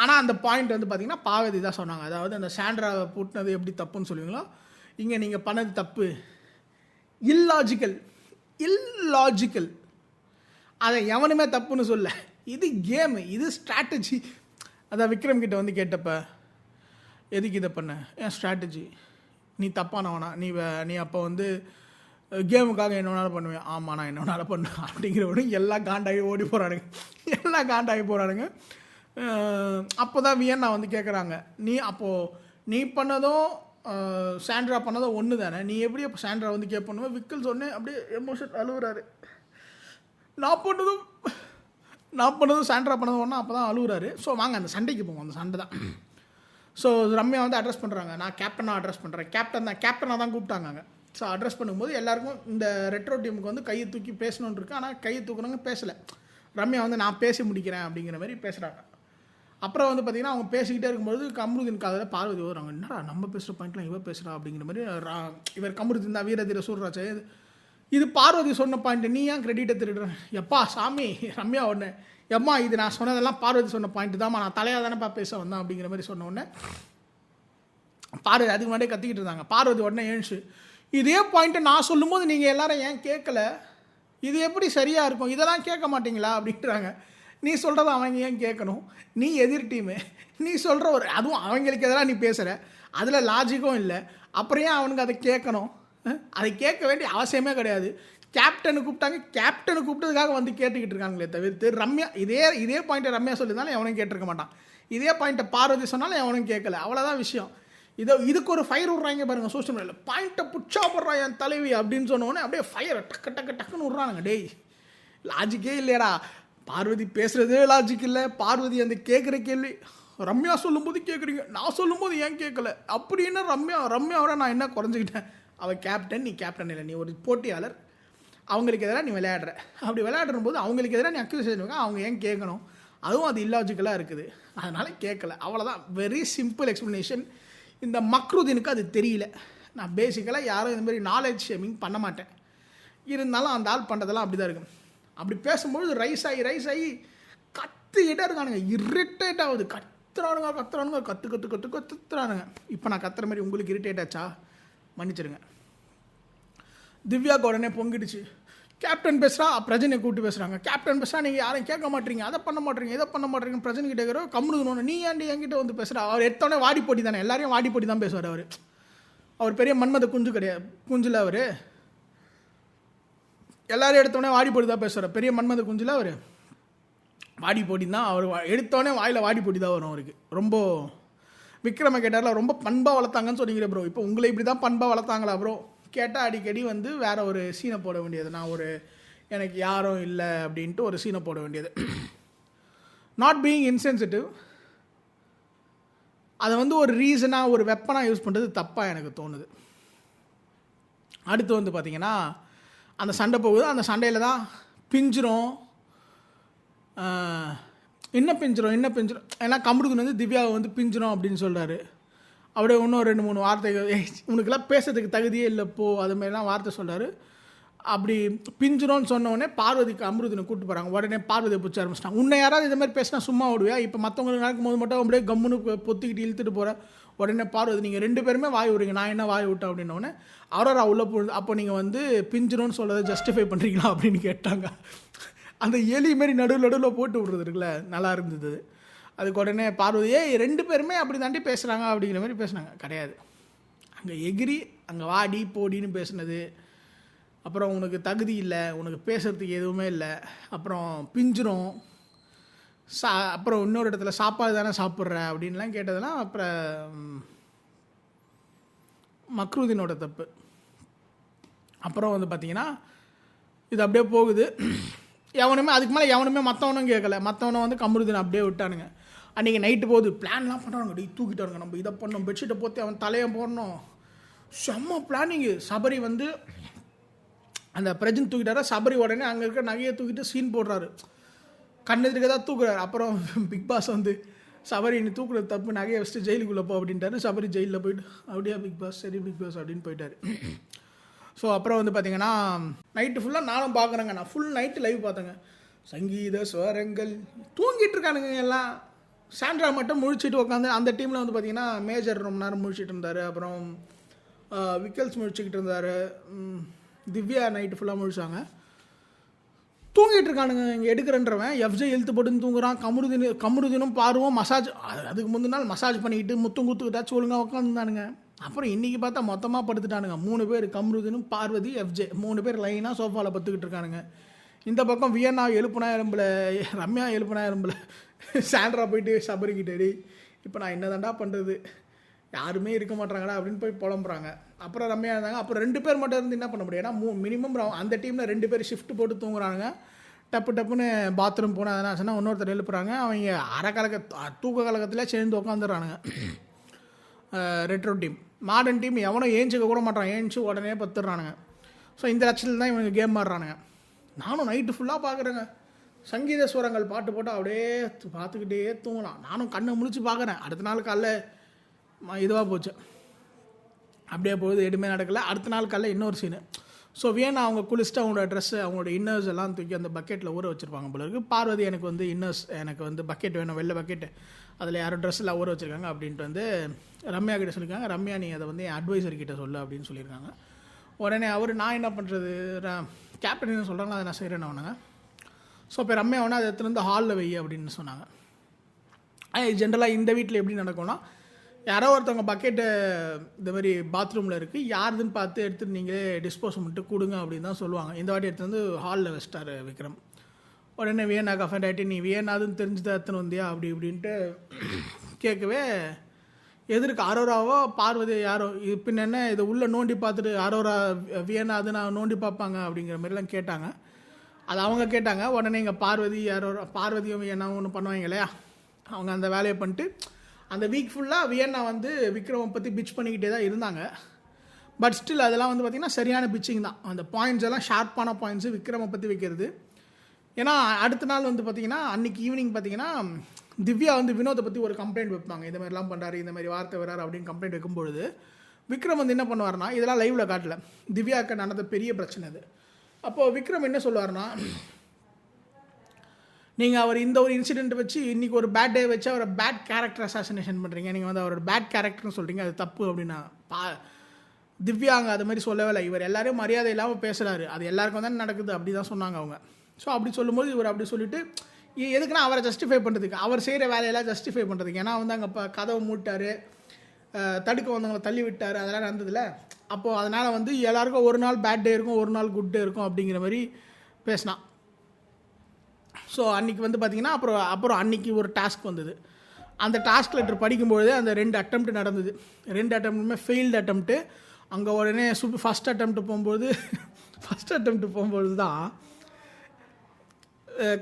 ஆனால் அந்த பாயிண்ட் வந்து பார்த்திங்கன்னா பார்வதி தான் சொன்னாங்க. அதாவது அந்த சாண்ட்ராவை பூட்டினது எப்படி தப்புன்னு சொல்லுவீங்களோ, இங்கே நீங்கள் பண்ணது தப்பு, இல்லாஜிக்கல், அதை எவனுமே தப்புன்னு சொல்ல, இது கேமு, இது ஸ்ட்ராட்டஜி. அதான் விக்ரம் கிட்ட வந்து கேட்டப்ப எதுக்கு இதை பண்ண, என் ஸ்ட்ராட்டஜி, நீ தப்பானவனா, நீ அப்போ வந்து கேமுக்காக என்ன வேணாலும் பண்ணுவேன், ஆமாம் நான் என்ன வேணாலும் பண்ணுவேன் அப்படிங்கிறவனு எல்லாம் காண்டாகி ஓடி போகிறானுங்க. அப்போ தான் வியன்னா வந்து கேட்குறாங்க, நீ பண்ணதும் சாண்ட்ரா பண்ணதும் ஒன்று தானே, நீ எப்படி அப்போ சாண்ட்ரா வந்து கேட்பண்ணுவ, விக்கல் சொன்னேன் அப்படியே எமோஷன் அழுகுறாரு. நான் பண்ணதும் சாண்ட்ரா பண்ணதும் ஒன்றா, அப்போ தான் அழுகுறாரு. ஸோ வாங்க அந்த சண்டைக்கு போவோம். அந்த சண்டை தான். ஸோ ரம்யா வந்து அட்ரஸ் பண்ணுறாங்க, நான் கேப்டனாக அட்ரஸ் பண்ணுறேன், கேப்டனாக தான் கூப்பிட்டாங்க. ஸோ அட்ரஸ் பண்ணும்போது எல்லாருக்கும் இந்த ரெட்ரோ டீமுக்கு வந்து கையை தூக்கி பேசணுன்னு இருக்குது. ஆனால் கையை தூக்குறவங்க பேசலை. ரம்யா வந்து நான் பேசி முடிக்கிறேன் அப்படிங்கிற மாதிரி பேசுகிறாங்க. அப்புறம் வந்து பார்த்திங்கன்னா அவங்க பேசிக்கிட்டே இருக்கும்போது கம்ருதீன் காதில் பார்வதி வருவாங்க, என்னடா நம்ம பேசுகிற பாயிண்ட்லாம் இவ பேசுகிறா அப்படிங்கிற மாதிரி. இவர் கம்ருதீன் தான் வீரதீர சூர்ராஜ், இது பார்வதி சொன்ன பாயிண்ட்டு, நீ ஏன் கிரெடிட்டை திருடுறேன், எப்பா சாமி ரம்யா ஒன்று, எம்மா இது நான் சொன்னதெல்லாம் பார்வதி சொன்ன பாயிண்ட்டு தான்மா, நான் தலையாக தானேப்பா பேச வந்தேன் அப்படிங்கிற மாதிரி சொன்ன உடனே பார்வதி அதுக்கு முன்னாடியே கத்திக்கிட்டு இருந்தாங்க. பார்வதி உடனே எழுந்துச்சு, இதே பாயிண்ட்டை நான் சொல்லும்போது நீங்கள் எல்லாரும் ஏன் கேட்கல, இது எப்படி சரியாக இருக்கும், இதெல்லாம் கேட்க மாட்டிங்களா அப்படின்றாங்க. நீ சொல்கிறத அவங்க ஏன் கேட்கணும், நீ எதிர் டீமு, நீ சொல்கிற ஒரு அதுவும் அவங்களுக்கு எதிராக நீ பேசுகிற, அதில் லாஜிக்கும் இல்லை, அப்புறம் ஏன் அவனுக்கு அதை கேட்கணும், அதை கேட்க வேண்டிய அவசியமே கிடையாது. கேப்டனை கூப்பிட்டாங்க, கேப்டனை கூப்பிட்டதுக்காக வந்து கேட்டுக்கிட்டு இருக்காங்களே தவிர்த்து ரம்யா இதே பாயிண்ட்டை ரம்யா சொல்லியிருந்தாலும் எவனும் கேட்டிருக்க மாட்டான், இதே பாயிண்ட்டை பார்வதி சொன்னாலும் எவனும் கேட்கல, அவ்வளோதான் விஷயம். இதுக்கு ஒரு ஃபயர் விட்றாங்க பாருங்கள் சோஷியல் மீடியாவில், பாயிண்ட்டை புட்சா போடுறான் என் தலைவி அப்படின்னு சொன்னோடனே அப்படியே ஃபயர் டக்குன்னு விட்றானுங்க. டேய் லாஜிக்கே இல்லையடா, பார்வதி பேசுகிறதே லாஜிக் இல்லை, பார்வதி அந்த கேட்குற கேள்வி ரம்யா சொல்லும்போது கேட்குறீங்க, நான் சொல்லும்போது ஏன் கேட்கல அப்படின்னு ரம்யாவோட நான் என்ன குறைஞ்சிக்கிட்டேன், அவள் கேப்டன், நீ கேப்டன் இல்லை, நீ ஒரு போட்டியாளர், அவங்களுக்கு எதிராக நீ விளையாடுற, அப்படி விளையாடுற போது அவங்களுக்கு எதிராக நீ அக்யூஸ் செய்வாங்க, அவங்க ஏன் கேட்கணும், அதுவும் அது இல்லாஜிக்கலாக இருக்குது, அதனால் கேட்கல, அவ்வளோதான். Very simple explanation. இந்த மக்ருதீனுக்கு அது தெரியல. நான் பேசிக்கலாக யாரும் இந்த மாதிரி நாலேஜ் ஷேமிங் பண்ண மாட்டேன், இருந்தாலும் அந்த ஆள் பண்ணுறதெல்லாம் அப்படி தான் இருக்கும். அப்படி பேசும்பொழுது ரைஸ் ஆகி கத்துக்கிட்டே இருக்கானுங்க, இரிட்டேட் ஆகுது, கத்துறானுங்க கத்துறானுங்க. இப்போ நான் கத்துற மாதிரி உங்களுக்கு இரிட்டேட் ஆச்சா மன்னிச்சிருங்க. திவ்யாவுக்கு உடனே பொங்கிடுச்சு, கேப்டன் பேசுகிறா, பிரஜனை கூப்பிட்டு பேசுகிறாங்க, கேப்டன் பேசுகிறா, நீங்கள் யாரையும் கேட்க மாட்டீங்க, அதை பண்ண மாட்டீங்க, இதை பண்ண மாட்டீங்க, பிரஜனை கிட்டே இருக்கிற கம்முன்னு நீ ஏன்டி என்கிட்ட வந்து பேசுகிறா. அவர் எடுத்தோடனே வாடி போட்டி தானே, எல்லாரையும் வாடி போட்டி தான் பேசுவார். அவர் பெரிய மன்மத குஞ்சு கிடையாது, குஞ்சில் அவர் எல்லாரும் எடுத்தோடனே வாடி போட்டி தான் பேசுவார், பெரிய மன்மத குஞ்சில் அவர் வாடி போட்டி தான். அவர் எடுத்தோடனே வாயில் வாடி போட்டி தான் வரும் அவருக்கு. ரொம்ப விக்ரம கேட்டார்ல, ரொம்ப பண்பாக வளர்த்தாங்கன்னு சொன்னீங்க ப்ரோ, இப்போ உங்களை இப்படி தான் பண்பாக வளர்த்தாங்களா ப்ரோ கேட்டால் அடிக்கடி வந்து வேறு ஒரு சீனை போட வேண்டியது, எனக்கு யாரும் இல்லை அப்படின்ட்டு ஒரு சீனை போட வேண்டியது. நாட் பீயிங் இன்சென்சிட்டிவ், அதை வந்து ஒரு ரீசனாக ஒரு வெப்பனாக யூஸ் பண்ணுறது தப்பாக எனக்கு தோணுது. அடுத்து வந்து பார்த்திங்கன்னா அந்த சண்டை போகுது, அந்த சண்டையில் தான் பிஞ்சிரும், இன்னும் பிஞ்சிரும், ஏன்னா கமருதீன் வந்து திவ்யாவை வந்து பிஞ்சிரும் அப்படின்னு சொல்கிறாரு. அப்படியே இன்னும் 2-3 வார்த்தைகள், உனக்கெல்லாம் பேசுறதுக்கு தகுதியே இல்லைப்போ அதுமாதிரிலாம் வார்த்தை சொல்கிறாரு. அப்படி பிஞ்சிரோன்னு சொன்னோடனே பார்வதிக்கு அமிர்தனை கூப்பிட்டு போகிறாங்க. உடனே பார்வதியை பிடிச்ச ஆரம்பிச்சிட்டாங்க. உன்னை யாராவது இது மாதிரி பேசினா சும்மா விடுவியா, இப்போ மற்றவங்களுக்கு நடக்கும்போது மட்டும் அப்படியே கம்முன்னு பொத்திக்கிட்டு இழுத்துட்டு போகிறேன். உடனே பார்வதி, நீங்கள் 2 பேருமே வாய் விடுறீங்க, நான் என்ன வாய் விட்டேன் அப்படின்னோடனே அவரா உள்ளே போடுது, அப்போ நீங்கள் வந்து பிஞ்சிரோன்னு சொல்கிறத ஜஸ்டிஃபை பண்ணுறீங்களா அப்படின்னு கேட்டாங்க. அந்த எலி மாரி நடுவில் போட்டு விடுறது இருக்குல்ல, நல்லா இருந்தது. அதுக்கு உடனே பார்வதி, 2 பேருமே அப்படி தாண்டி பேசுகிறாங்க அப்படிங்கிற மாதிரி பேசுனாங்க. கிடையாது, அங்கே எகிரி அங்கே வாடி போடின்னு பேசுனது, அப்புறம் உனக்கு தகுதி இல்லை, உனக்கு பேசுகிறதுக்கு எதுவுமே இல்லை, அப்புறம் பிஞ்சிரும், அப்புறம் இன்னொரு இடத்துல சாப்பாடு தானே சாப்பிட்ற அப்படின்லாம் கேட்டதெல்லாம் அப்புறம் மக்ருதீனோட தப்பு. அப்புறம் வந்து பார்த்திங்கன்னா இது அப்படியே போகுது. எவனுமே அதுக்கு மேலே எவனுமே மற்றவனும் கேட்கல, மற்றவனை வந்து கமருதீன் அப்படியே விட்டானுங்க. அன்றைக்கி நைட்டு போகுது, பிளான்லாம் பண்ணுறாங்க, டே தூக்கிட்டானுங்க, நம்ம இதை பண்ணோம், பெட்ஷீட்டை போற்றி அவன் தலையை போடணும், செம்ம பிளானிங்கு. சபரி வந்து அந்த பிரஜன் தூக்கிட்டாரா, சபரி உடனே அங்கே இருக்க நகையை தூக்கிட்டு சீன் போடுறாரு, கண்ணெதிர்க்க தான் தூக்குறாரு. அப்புறம் பிக் பாஸ் வந்து சபரி நீ தூக்குறது தப்பு, நகையை வச்சுட்டு ஜெயிலுக்குள்ளே போ அப்படின்ட்டாரு. சபரி ஜெயிலில் போயிட்டு அப்படியா பிக் பாஸ், சரி பிக் பாஸ் அப்படின்னு போயிட்டார். ஸோ அப்புறம் வந்து பார்த்திங்கன்னா நைட்டு ஃபுல்லாக நானும் பார்க்குறேங்க, நான் ஃபுல் நைட்டு லைவ் பார்த்தேங்க. சங்கீத ஸ்வரங்கள் தூங்கிட்டு இருக்கானுங்க எல்லாம். சாண்ட்ரா மட்டும் முழிச்சிட்டு உட்காந்து, அந்த டீமில் வந்து பார்த்திங்கன்னா மேஜர் ரொம்ப நேரம் முழிச்சிட்டு இருந்தார், அப்புறம் விக்கல்ஸ் முழிச்சிக்கிட்டு இருந்தார், திவ்யா நைட்டு ஃபுல்லாக முழிச்சாங்க. தூங்கிட்டு இருக்கானுங்க. இங்கே எடுக்கிறன்றவன் எஃப்ஜே இழுத்து போட்டுன்னு தூங்குறான். கமருதீனும் பார்வோம் மசாஜ், அதுக்கு முந்தின நாள் மசாஜ் பண்ணிக்கிட்டு முத்தும் குத்துக்கிட்டாச்சு ஒழுங்காக உட்காந்துருந்தானுங்க. அப்புறம் இன்றைக்கி பார்த்தா மொத்தமாக படுத்துட்டானுங்க 3 பேர், கமருதீனும் பார்வதி எஃப்ஜே 3 பேர் லைனாக சோஃபாவில் படுத்துக்கிட்டு இருக்கானுங்க. இந்த பக்கம் வியன்னா எழுப்புனா எறும்புல, ரம்யா எழுப்புனா எறும்புல, சாண்ட்ரா போயிட்டு சபரிக்கிட்டே இப்போ நான் என்ன தாண்டா பண்ணுறது, யாருமே இருக்க மாட்டாங்கடா அப்படின்னு போய் புலம்புறாங்க. அப்புறம் ரம்யா இருந்தாங்க. அப்புறம் 2 பேர் மட்டும் இருந்து என்ன பண்ண முடியும், ஏன்னா மினிமம் அந்த டீமில் 2 பேர் ஷிஃப்ட் போட்டு தூங்குறாங்க. டப்புன்னு பாத்ரூம் போனால் எதனா ஆச்சுன்னா இன்னொருத்தர் எழுப்புறாங்க. அவங்க தூக்க கலக்கத்தில் சேர்ந்து உட்காந்துடுறானுங்க. ரெட்ரோ டீம், மாடர்ன் டீம் எவனோ ஏஞ்சிக்க கூட மாட்டான், ஏஞ்சி உடனே பத்துடுறானுங்க. ஸோ இந்த லட்சத்தில் தான் இவங்க கேம் ஆடுறானுங்க. நானும் நைட்டு ஃபுல்லாக பார்க்குறேங்க, சங்கீத ஸ்வரங்கள் பாட்டு போட்டு அப்படியே பார்த்துக்கிட்டே தூங்கலாம். நானும் கண்ணை முழிச்சு பார்க்குறேன். அடுத்த நாள் காலைல இதுவாக போச்சு, அப்படியே போகுது, எதுவுமே நடக்கலை. அடுத்த நாள் காலைல இன்னொரு சீனு. ஸோ வியன்னா அவங்க குளிச்சுட்டு அவங்களோட ட்ரெஸ்ஸு அவங்களோட இன்னர்ஸ் எல்லாம் தூக்கி அந்த பக்கெட்டில் ஊற வச்சுருப்பாங்க போல இருக்குது. பார்வதி எனக்கு வந்து இன்னர்ஸ் எனக்கு வந்து பக்கெட் வேணும், வெள்ளை பக்கெட்டு, அதில் யாரும் ட்ரெஸ்ஸெல்லாம் ஊற வச்சுருக்காங்க அப்படின்ட்டு வந்து ரம்யா கிட்ட சொல்லியிருக்காங்க. ரம்யா நீ அதை வந்து என் அட்வைசர் கிட்ட சொல்லு அப்படின்னு சொல்லியிருக்காங்க. உடனே அவர் நான் என்ன பண்ணுறது, கேப்டன் என்ன சொல்கிறாங்களோ அதை நான் செய்கிறேன்னு அவனாங்க. ஸோ இப்போ ரம்யா வேணா அதை எடுத்துகிட்டு வந்து ஹாலில் வை அப்படின்னு சொன்னாங்க. ஜென்ரலாக இந்த வீட்டில் எப்படி நடக்கும்னா, யாரோ ஒருத்தவங்க பக்கெட்டு இந்த மாதிரி பாத்ரூமில் இருக்குது, யாருதுன்னு பார்த்து எடுத்துகிட்டு நீங்களே டிஸ்போஸ் பண்ணிட்டு கொடுங்க அப்படின்னு தான் சொல்லுவாங்க. இந்த வாட்டி எடுத்து வந்து ஹாலில் வச்சிட்டார் விக்ரம். உடனே வியன்னா கஃபண்ட் ஆகிட்டு நீ வியன்னாதுன்னு தெரிஞ்சுதான் எத்தனை வந்தியா அப்படி இப்படின்ட்டு கேட்கவே, எதிர்க்கு அரோராவோ பார்வதி யாரோ பின்ன என்ன இதை உள்ளே நோண்டி பார்த்துட்டு அரோரா வியன்னாது நான் நோண்டி பார்ப்பாங்க அப்படிங்கிற மாதிரிலாம் கேட்டாங்க. அது அவங்க கேட்டாங்க. உடனே இங்கே பார்வதியும் வியன்னாவும் ஒன்று பண்ணுவாங்க இல்லையா, அவங்க அந்த வேலையை பண்ணிட்டு அந்த வீக் ஃபுல்லாக வியன்னா வந்து விக்ரமை பற்றி பிச் பண்ணிக்கிட்டே தான் இருந்தாங்க. பட் ஸ்டில் அதெல்லாம் வந்து பார்த்திங்கன்னா சரியான பிச்சிங் தான். அந்த பாயிண்ட்ஸ் எல்லாம் ஷார்ப்பான பாயிண்ட்ஸு விக்ரமை பற்றி வைக்கிறது. ஏன்னா அடுத்த நாள் வந்து பார்த்திங்கன்னா அன்றைக்கி ஈவினிங் பார்த்திங்கன்னா திவ்யா வந்து வினோதை பற்றி ஒரு கம்ப்ளைண்ட் வைப்பாங்க. இந்த மாதிரிலாம் பண்ணுறாரு, இந்த மாதிரி வார்த்தை வராரு அப்படின்னு கம்ப்ளைண்ட் வைக்கும்பொழுது விக்ரம் வந்து என்ன பண்ணுவார்னா, இதெல்லாம் லைவில் காட்டல, திவ்யாவுக்கு நடந்த பெரிய பிரச்சனை அது. அப்போது விக்ரம் என்ன சொல்லுவார்னா, நீங்கள் அவர் இந்த ஒரு இன்சிடெண்ட் வச்சு இன்றைக்கி ஒரு பேட் டே வச்சு அவரை பேட் கேரக்டர் அசாசினேஷன் பண்ணுறீங்க, நீங்கள் வந்து அவரோட பேட் கேரக்டர்னு சொல்கிறீங்க, அது தப்பு அப்படின்னா திவ்யாங்க அது மாதிரி சொல்லவே இல்லை. இவர் எல்லாரையும் மரியாதை இல்லாமல் பேசுகிறாரு, அது எல்லாருக்கும் தான் நடக்குது அப்படி தான் சொன்னாங்க அவங்க. ஸோ அப்படி சொல்லும்போது இவர் அப்படி சொல்லிவிட்டு எதுக்குன்னா அவரை ஜஸ்டிஃபை பண்ணுறதுக்கு, அவர் செய்கிற வேலையெல்லாம் ஜஸ்டிஃபை பண்ணுறதுக்கு. ஏன்னா வந்து அங்கே கதவை மூட்டார், தடுக்க வந்தவங்களை தள்ளி விட்டார், அதெல்லாம் நடந்ததில்ல. அப்போது அதனால் வந்து எல்லாருக்கும் ஒரு நாள் பேட் டே இருக்கும், ஒரு நாள் குட் டே இருக்கும் அப்படிங்கிற மாதிரி பேசினான். ஸோ அன்றைக்கி வந்து பார்த்திங்கன்னா அப்புறம் அன்றைக்கி ஒரு டாஸ்க் வந்தது. அந்த டாஸ்க் லெட்டர் படிக்கும்பொழுது அந்த 2 அட்டெம்ப்ட் நடந்தது. 2 அட்டெம்ப்ட்டுமே ஃபெயில்டு அட்டெம்ப்ட்டு. அங்கே உடனே ஃபஸ்ட் அட்டெம்ப்ட் போகும்போது தான்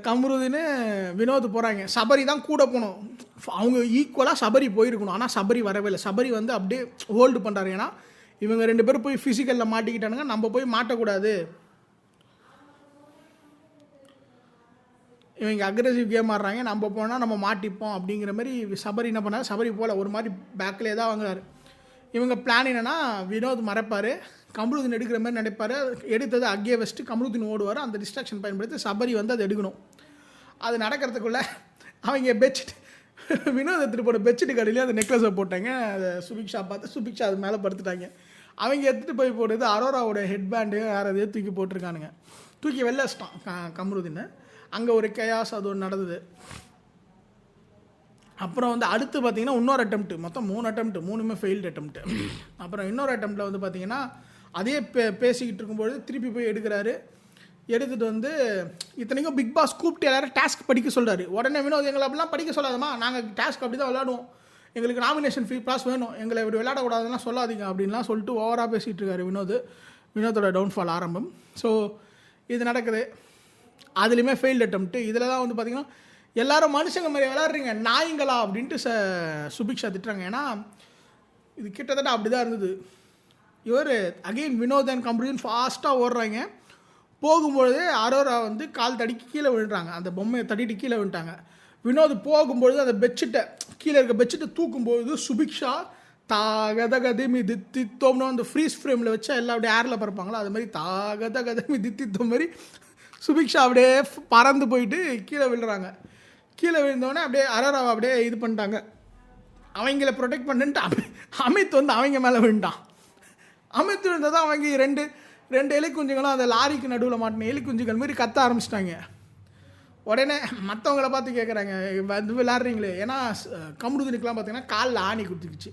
கம்ருதீன் வினோத் போகிறாங்க. சபரி தான் கூட போகணும், அவங்க ஈக்குவலாக சபரி போயிருக்கணும். ஆனால் சபரி வரவே இல்லை. சபரி வந்து அப்படியே ஹோல்டு பண்ணுறாரு. ஏன்னா இவங்க 2 பேரும் போய் ஃபிசிக்கலில் மாட்டிக்கிட்டானுங்க, நம்ம போய் மாட்டக்கூடாது, இவங்க அக்ரெசிவ் கேம் ஆடுறாங்க, நம்ம போனால் நம்ம மாட்டிப்போம் அப்படிங்கிற மாதிரி சபரி என்ன பண்ணார், சபரி போல் ஒரு மாதிரி பேக்கிலே தான் வாங்குறாரு. இவங்க பிளான் என்னென்னா, வினோத் மறைப்பார், கம்ருதீன் எடுக்கிற மாதிரி நினைப்பார், எடுத்தது அங்கேயே வச்சுட்டு கம்ருதீன் ஓடுவார், அந்த டிஸ்ட்ராக்ஷன் பயன்படுத்தி சபரி வந்து அதை எடுக்கணும். அது நடக்கிறதுக்குள்ளே அவங்க பெட்ஷீட் வினோத் எடுத்துகிட்டு போன பெட்ஷீட் கடையிலே அந்த நெக்லஸை போட்டாங்க. அதை சுபிக்ஷா பார்த்து சுபிக்ஷா அது மேலே படுத்துட்டாங்க. அவங்க எடுத்துகிட்டு போய் போடுறது அரோராவோட ஹெட் பேண்டு வேறு எதையோ தூக்கி போட்டிருக்கானுங்க. தூக்கி வெளில வச்சிட்டான் கம்ருதீன். அங்கே ஒரு கேயாஸ் அது ஒன்று நடந்தது. அப்புறம் வந்து அடுத்து பார்த்திங்கன்னா இன்னொரு அட்டெம்ப்ட்டு, மொத்தம் 3 அட்டெம்ப்ட்டு, 3மே ஃபெயில்டு அட்டெம்ப்ட்டு. அப்புறம் இன்னொரு அட்டெம்ப்ட்டில் வந்து பார்த்திங்கன்னா அதே பேசிக்கிட்டு இருக்கும்பொழுது திருப்பி போய் எடுக்கிறாரு. எடுத்துகிட்டு வந்து இத்தனைக்கும் பிக் பாஸ் கூப்பிட்டு எல்லோரும் டாஸ்க் படிக்க சொல்கிறாரு. உடனே வினோத் எங்களை அப்படிலாம் படிக்க சொல்லாதம்மா, நாங்கள் டாஸ்க் அப்படி தான் விளாடுவோம், எங்களுக்கு நாமினேஷன் ஃப்ரீ பாஸ் வேணும், எங்களை இப்படி விளையாடக்கூடாதுலாம் சொல்லாதீங்க அப்படின்லாம் சொல்லிட்டு ஓவராக பேசிகிட்டு இருக்காரு வினோதோட டவுன்ஃபால் ஆரம்பம். ஸோ இது நடக்குது. அதுலேயுமே ஃபெயில்டு அட்டெம்ப்ட்டு. இதில் தான் வந்து பார்த்திங்கன்னா எல்லோரும் மனுஷங்க மாதிரி விளாட்றீங்க நாய்ங்களா அப்படின்ட்டு சுபிக்ஷா திட்டுறாங்க. ஏன்னா இது கிட்டத்தட்ட அப்படி தான் இருந்தது. இவர் அகெயின் வினோத் அண்ட் கம்ருதீன் ஃபாஸ்ட்டாக ஓடுறாங்க. போகும்பொழுது அரோரா வந்து கால் தடிக்கு கீழே விழுறாங்க, அந்த பொம்மையை தட்டிட்டு கீழே விழுட்டாங்க. வினோத் போகும்பொழுது அந்த பெட்ஷீட்டை கீழே இருக்க பெட்ஷீட்டை தூக்கும்பொழுது சுபிக்ஷா தாகதகதமி தித்தித்தோம்னு அந்த ஃப்ரீஸ் ஃப்ரேமில் வச்சா எல்லாம் அப்படியே ஏரில் பறப்பாங்களோ அது மாதிரி தாகதகதமி தித்தித்தோம் மாதிரி சுபிக்ஷா அப்படியே பறந்து போயிட்டு கீழே விழுறாங்க. கீழே விழுந்தோடனே அப்படியே அரோராவை அப்படியே இது பண்ணிட்டாங்க. அவங்கள ப்ரொடெக்ட் பண்ணிட்டு அமித் வந்து அவங்க மேலே விழுண்டான். அமித் விழுந்ததான் அவங்க ரெண்டு எலிக்குஞ்சுங்களும் அந்த லாரிக்கு நடுவில் மாட்டின எலிக்குஞ்சுகள் மாதிரி கத்த ஆரம்பிச்சிட்டாங்க. உடனே மற்றவங்கள பார்த்து கேட்குறாங்க, வந்து விளையாடுறீங்களே, ஏன்னா கம்ருதீனுக்குலாம் பார்த்தீங்கன்னா காலில் ஆணி குத்திக்குச்சு.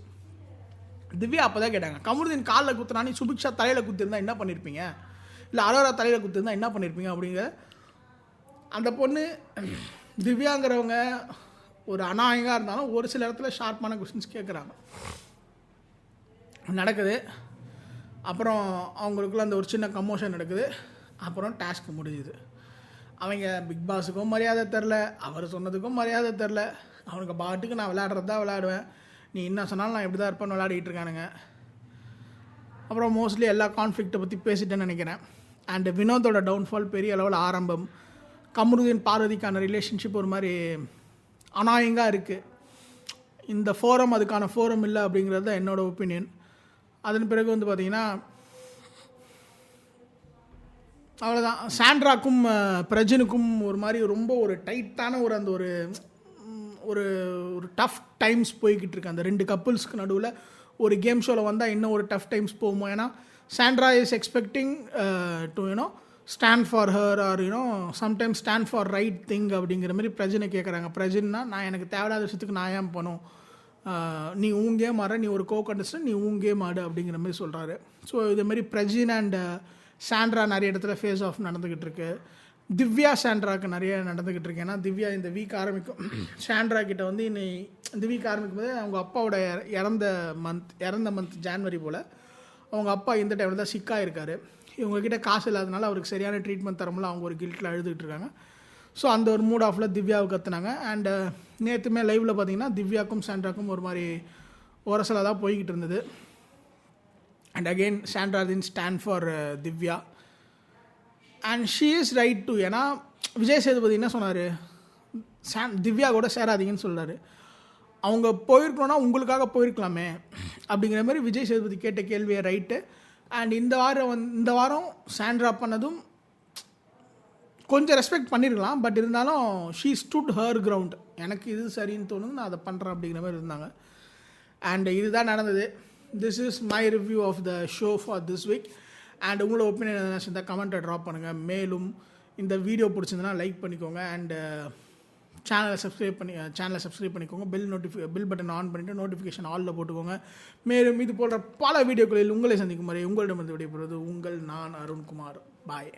திவ்யா அப்போ தான் கேட்டாங்க, கம்ருதீன் காலில் குத்துனானி சுபிக்ஷா தலையில் குத்திருந்தா என்ன பண்ணியிருப்பீங்க, இல்லை அரோரா தலையில் குத்திருந்தா என்ன பண்ணியிருப்பீங்க அப்படிங்கிற. அந்த பொண்ணு திவ்யாங்கிறவங்க ஒரு அநாயகமாக இருந்தாலும் ஒரு சில இடத்துல ஷார்ப்பான கொஸ்டின்ஸ் கேட்குறாங்க. நடக்குது. அப்புறம் அவங்களுக்குள்ள அந்த ஒரு சின்ன கமோஷன் நடக்குது. அப்புறம் டாஸ்க் முடிஞ்சுது. அவங்க பிக் பாஸுக்கும் மரியாதை தெரில, அவர் சொன்னதுக்கும் மரியாதை தெரில. அவனுக்கு பாட்டுக்கு நான் விளையாடுறது தான் விளையாடுவேன், நீ என்ன சொன்னாலும் நான் எப்படி தான் இருப்பேன்னு விளையாடிட்டு இருக்கானுங்க. அப்புறம் மோஸ்ட்லி எல்லா கான்ஃப்ளிக்ட்டை பற்றி பேசிட்டேன்னு நினைக்கிறேன். அண்டு வினோதோட டவுன்ஃபால் பெரிய அளவில் ஆரம்பம். கம்ருதீன் பார்வதிக்கான ரிலேஷன்ஷிப் ஒரு மாதிரி அநாயகமாக இருக்குது. இந்த ஃபோரம் அதுக்கான ஃபோரம் இல்லை அப்படிங்கிறது தான் என்னோடய ஒப்பீனியன். அதன் பிறகு வந்து பார்த்திங்கன்னா அவ்வளோதான். சாண்ட்ராக்கும் பிரஜனுக்கும் ஒரு மாதிரி ரொம்ப ஒரு டைட்டான ஒரு அந்த ஒரு ஒரு ஒரு டஃப் டைம்ஸ் போய்கிட்டு இருக்கு அந்த 2 கப்புள்ஸ்க்கு நடுவில். ஒரு கேம் ஷோவில் வந்தால் இன்னும் ஒரு டஃப் டைம்ஸ் போகுமோ, ஏன்னா Sandra is expecting to stand for her R sometimes stand for right thing அப்படிங்கிற மாதிரி பிரஜனை கேட்குறாங்க. பிரஜன்னா நான் எனக்கு தேவையில்லாத விஷயத்துக்கு நான் ஏன் பண்ணும், நீ உன் கேம் ஆட, நீ ஒரு கண்டஸ்டன்ட், நீ உன் கேம் ஆடு அப்படிங்கிற மாதிரி சொல்கிறாரு. ஸோ இதுமாரி பிரஜின் அண்ட் சாண்ட்ரா நிறைய இடத்துல ஃபேஸ் ஆஃப் நடந்துக்கிட்டு இருக்கு. திவ்யா சாண்ட்ராவுக்கு நிறைய நடந்துக்கிட்டு இருக்கு. ஏன்னா திவ்யா இந்த வீக் ஆரம்பிக்கும், சாண்ட்ரா கிட்ட வந்து இந்த வீக் ஆரம்பிக்கும் போது அவங்க அப்பாவோட இறந்த மந்த் ஜான்வரி போல் அவங்க அப்பா இந்த டைமில் தான் சிக்காக இருக்கார். இவங்ககிட்ட காசு இல்லாதனால அவருக்கு சரியான ட்ரீட்மெண்ட் தரமுல அவங்க ஒரு கில்ட்டில் அழுதுகிட்டு இருக்காங்க. ஸோ அந்த ஒரு மூட் ஆஃபில் திவ்யாவுக்கு கற்றுனாங்க. அண்ட் நேற்றுமே லைவில் பார்த்தீங்கன்னா திவ்யாக்கும் சாண்ட்ராக்கும் ஒரு மாதிரி உரசலாக தான் போய்கிட்டு இருந்தது. And again Sandra then stand for Divya and she is right to. ஏன்னா விஜய் சேதுபதி என்ன சொன்னார், திவ்யா கூட சேராதீங்கன்னு சொல்கிறாரு. அவங்க போயிருக்கணும்னா உங்களுக்காக போயிருக்கலாமே அப்படிங்கிற மாதிரி விஜய் சேதுபதி கேட்ட கேள்வியை ரைட்டு. அண்ட் இந்த வாரம் சாண்ட்ரா பண்ணதும் கொஞ்சம் ரெஸ்பெக்ட் பண்ணியிருக்கலாம், பட் இருந்தாலும் ஷீ ஸ்டுட் ஹர் கிரவுண்ட். எனக்கு இது சரின்னு தோணுது, நான் அதை பண்ணுறேன் அப்படிங்கிற மாதிரி இருந்தாங்க. அண்ட் இதுதான் நடந்தது. This is my review of the show for this week. And உங்களோட ஒப்பீனியன் எதனா இருந்தால் கமெண்ட்டை ட்ராப் பண்ணுங்கள். மேலும் இந்த வீடியோ பிடிச்சிருந்தனா லைக் பண்ணிக்கோங்க. அண்டு சேனலை சப்ஸ்கிரைப் பண்ணிக்கோங்க. பில் பட்டன் ஆன் பண்ணிவிட்டு நோட்டிஃபிகேஷன் ஆலில் போட்டுக்கோங்க. மேலும் இது போன்ற பல வீடியோக்களில் உங்களை சந்திக்கும் வரை உங்களிடமிருந்து விடைபெறுவது உங்கள் நான் அருண்குமார். பாய்.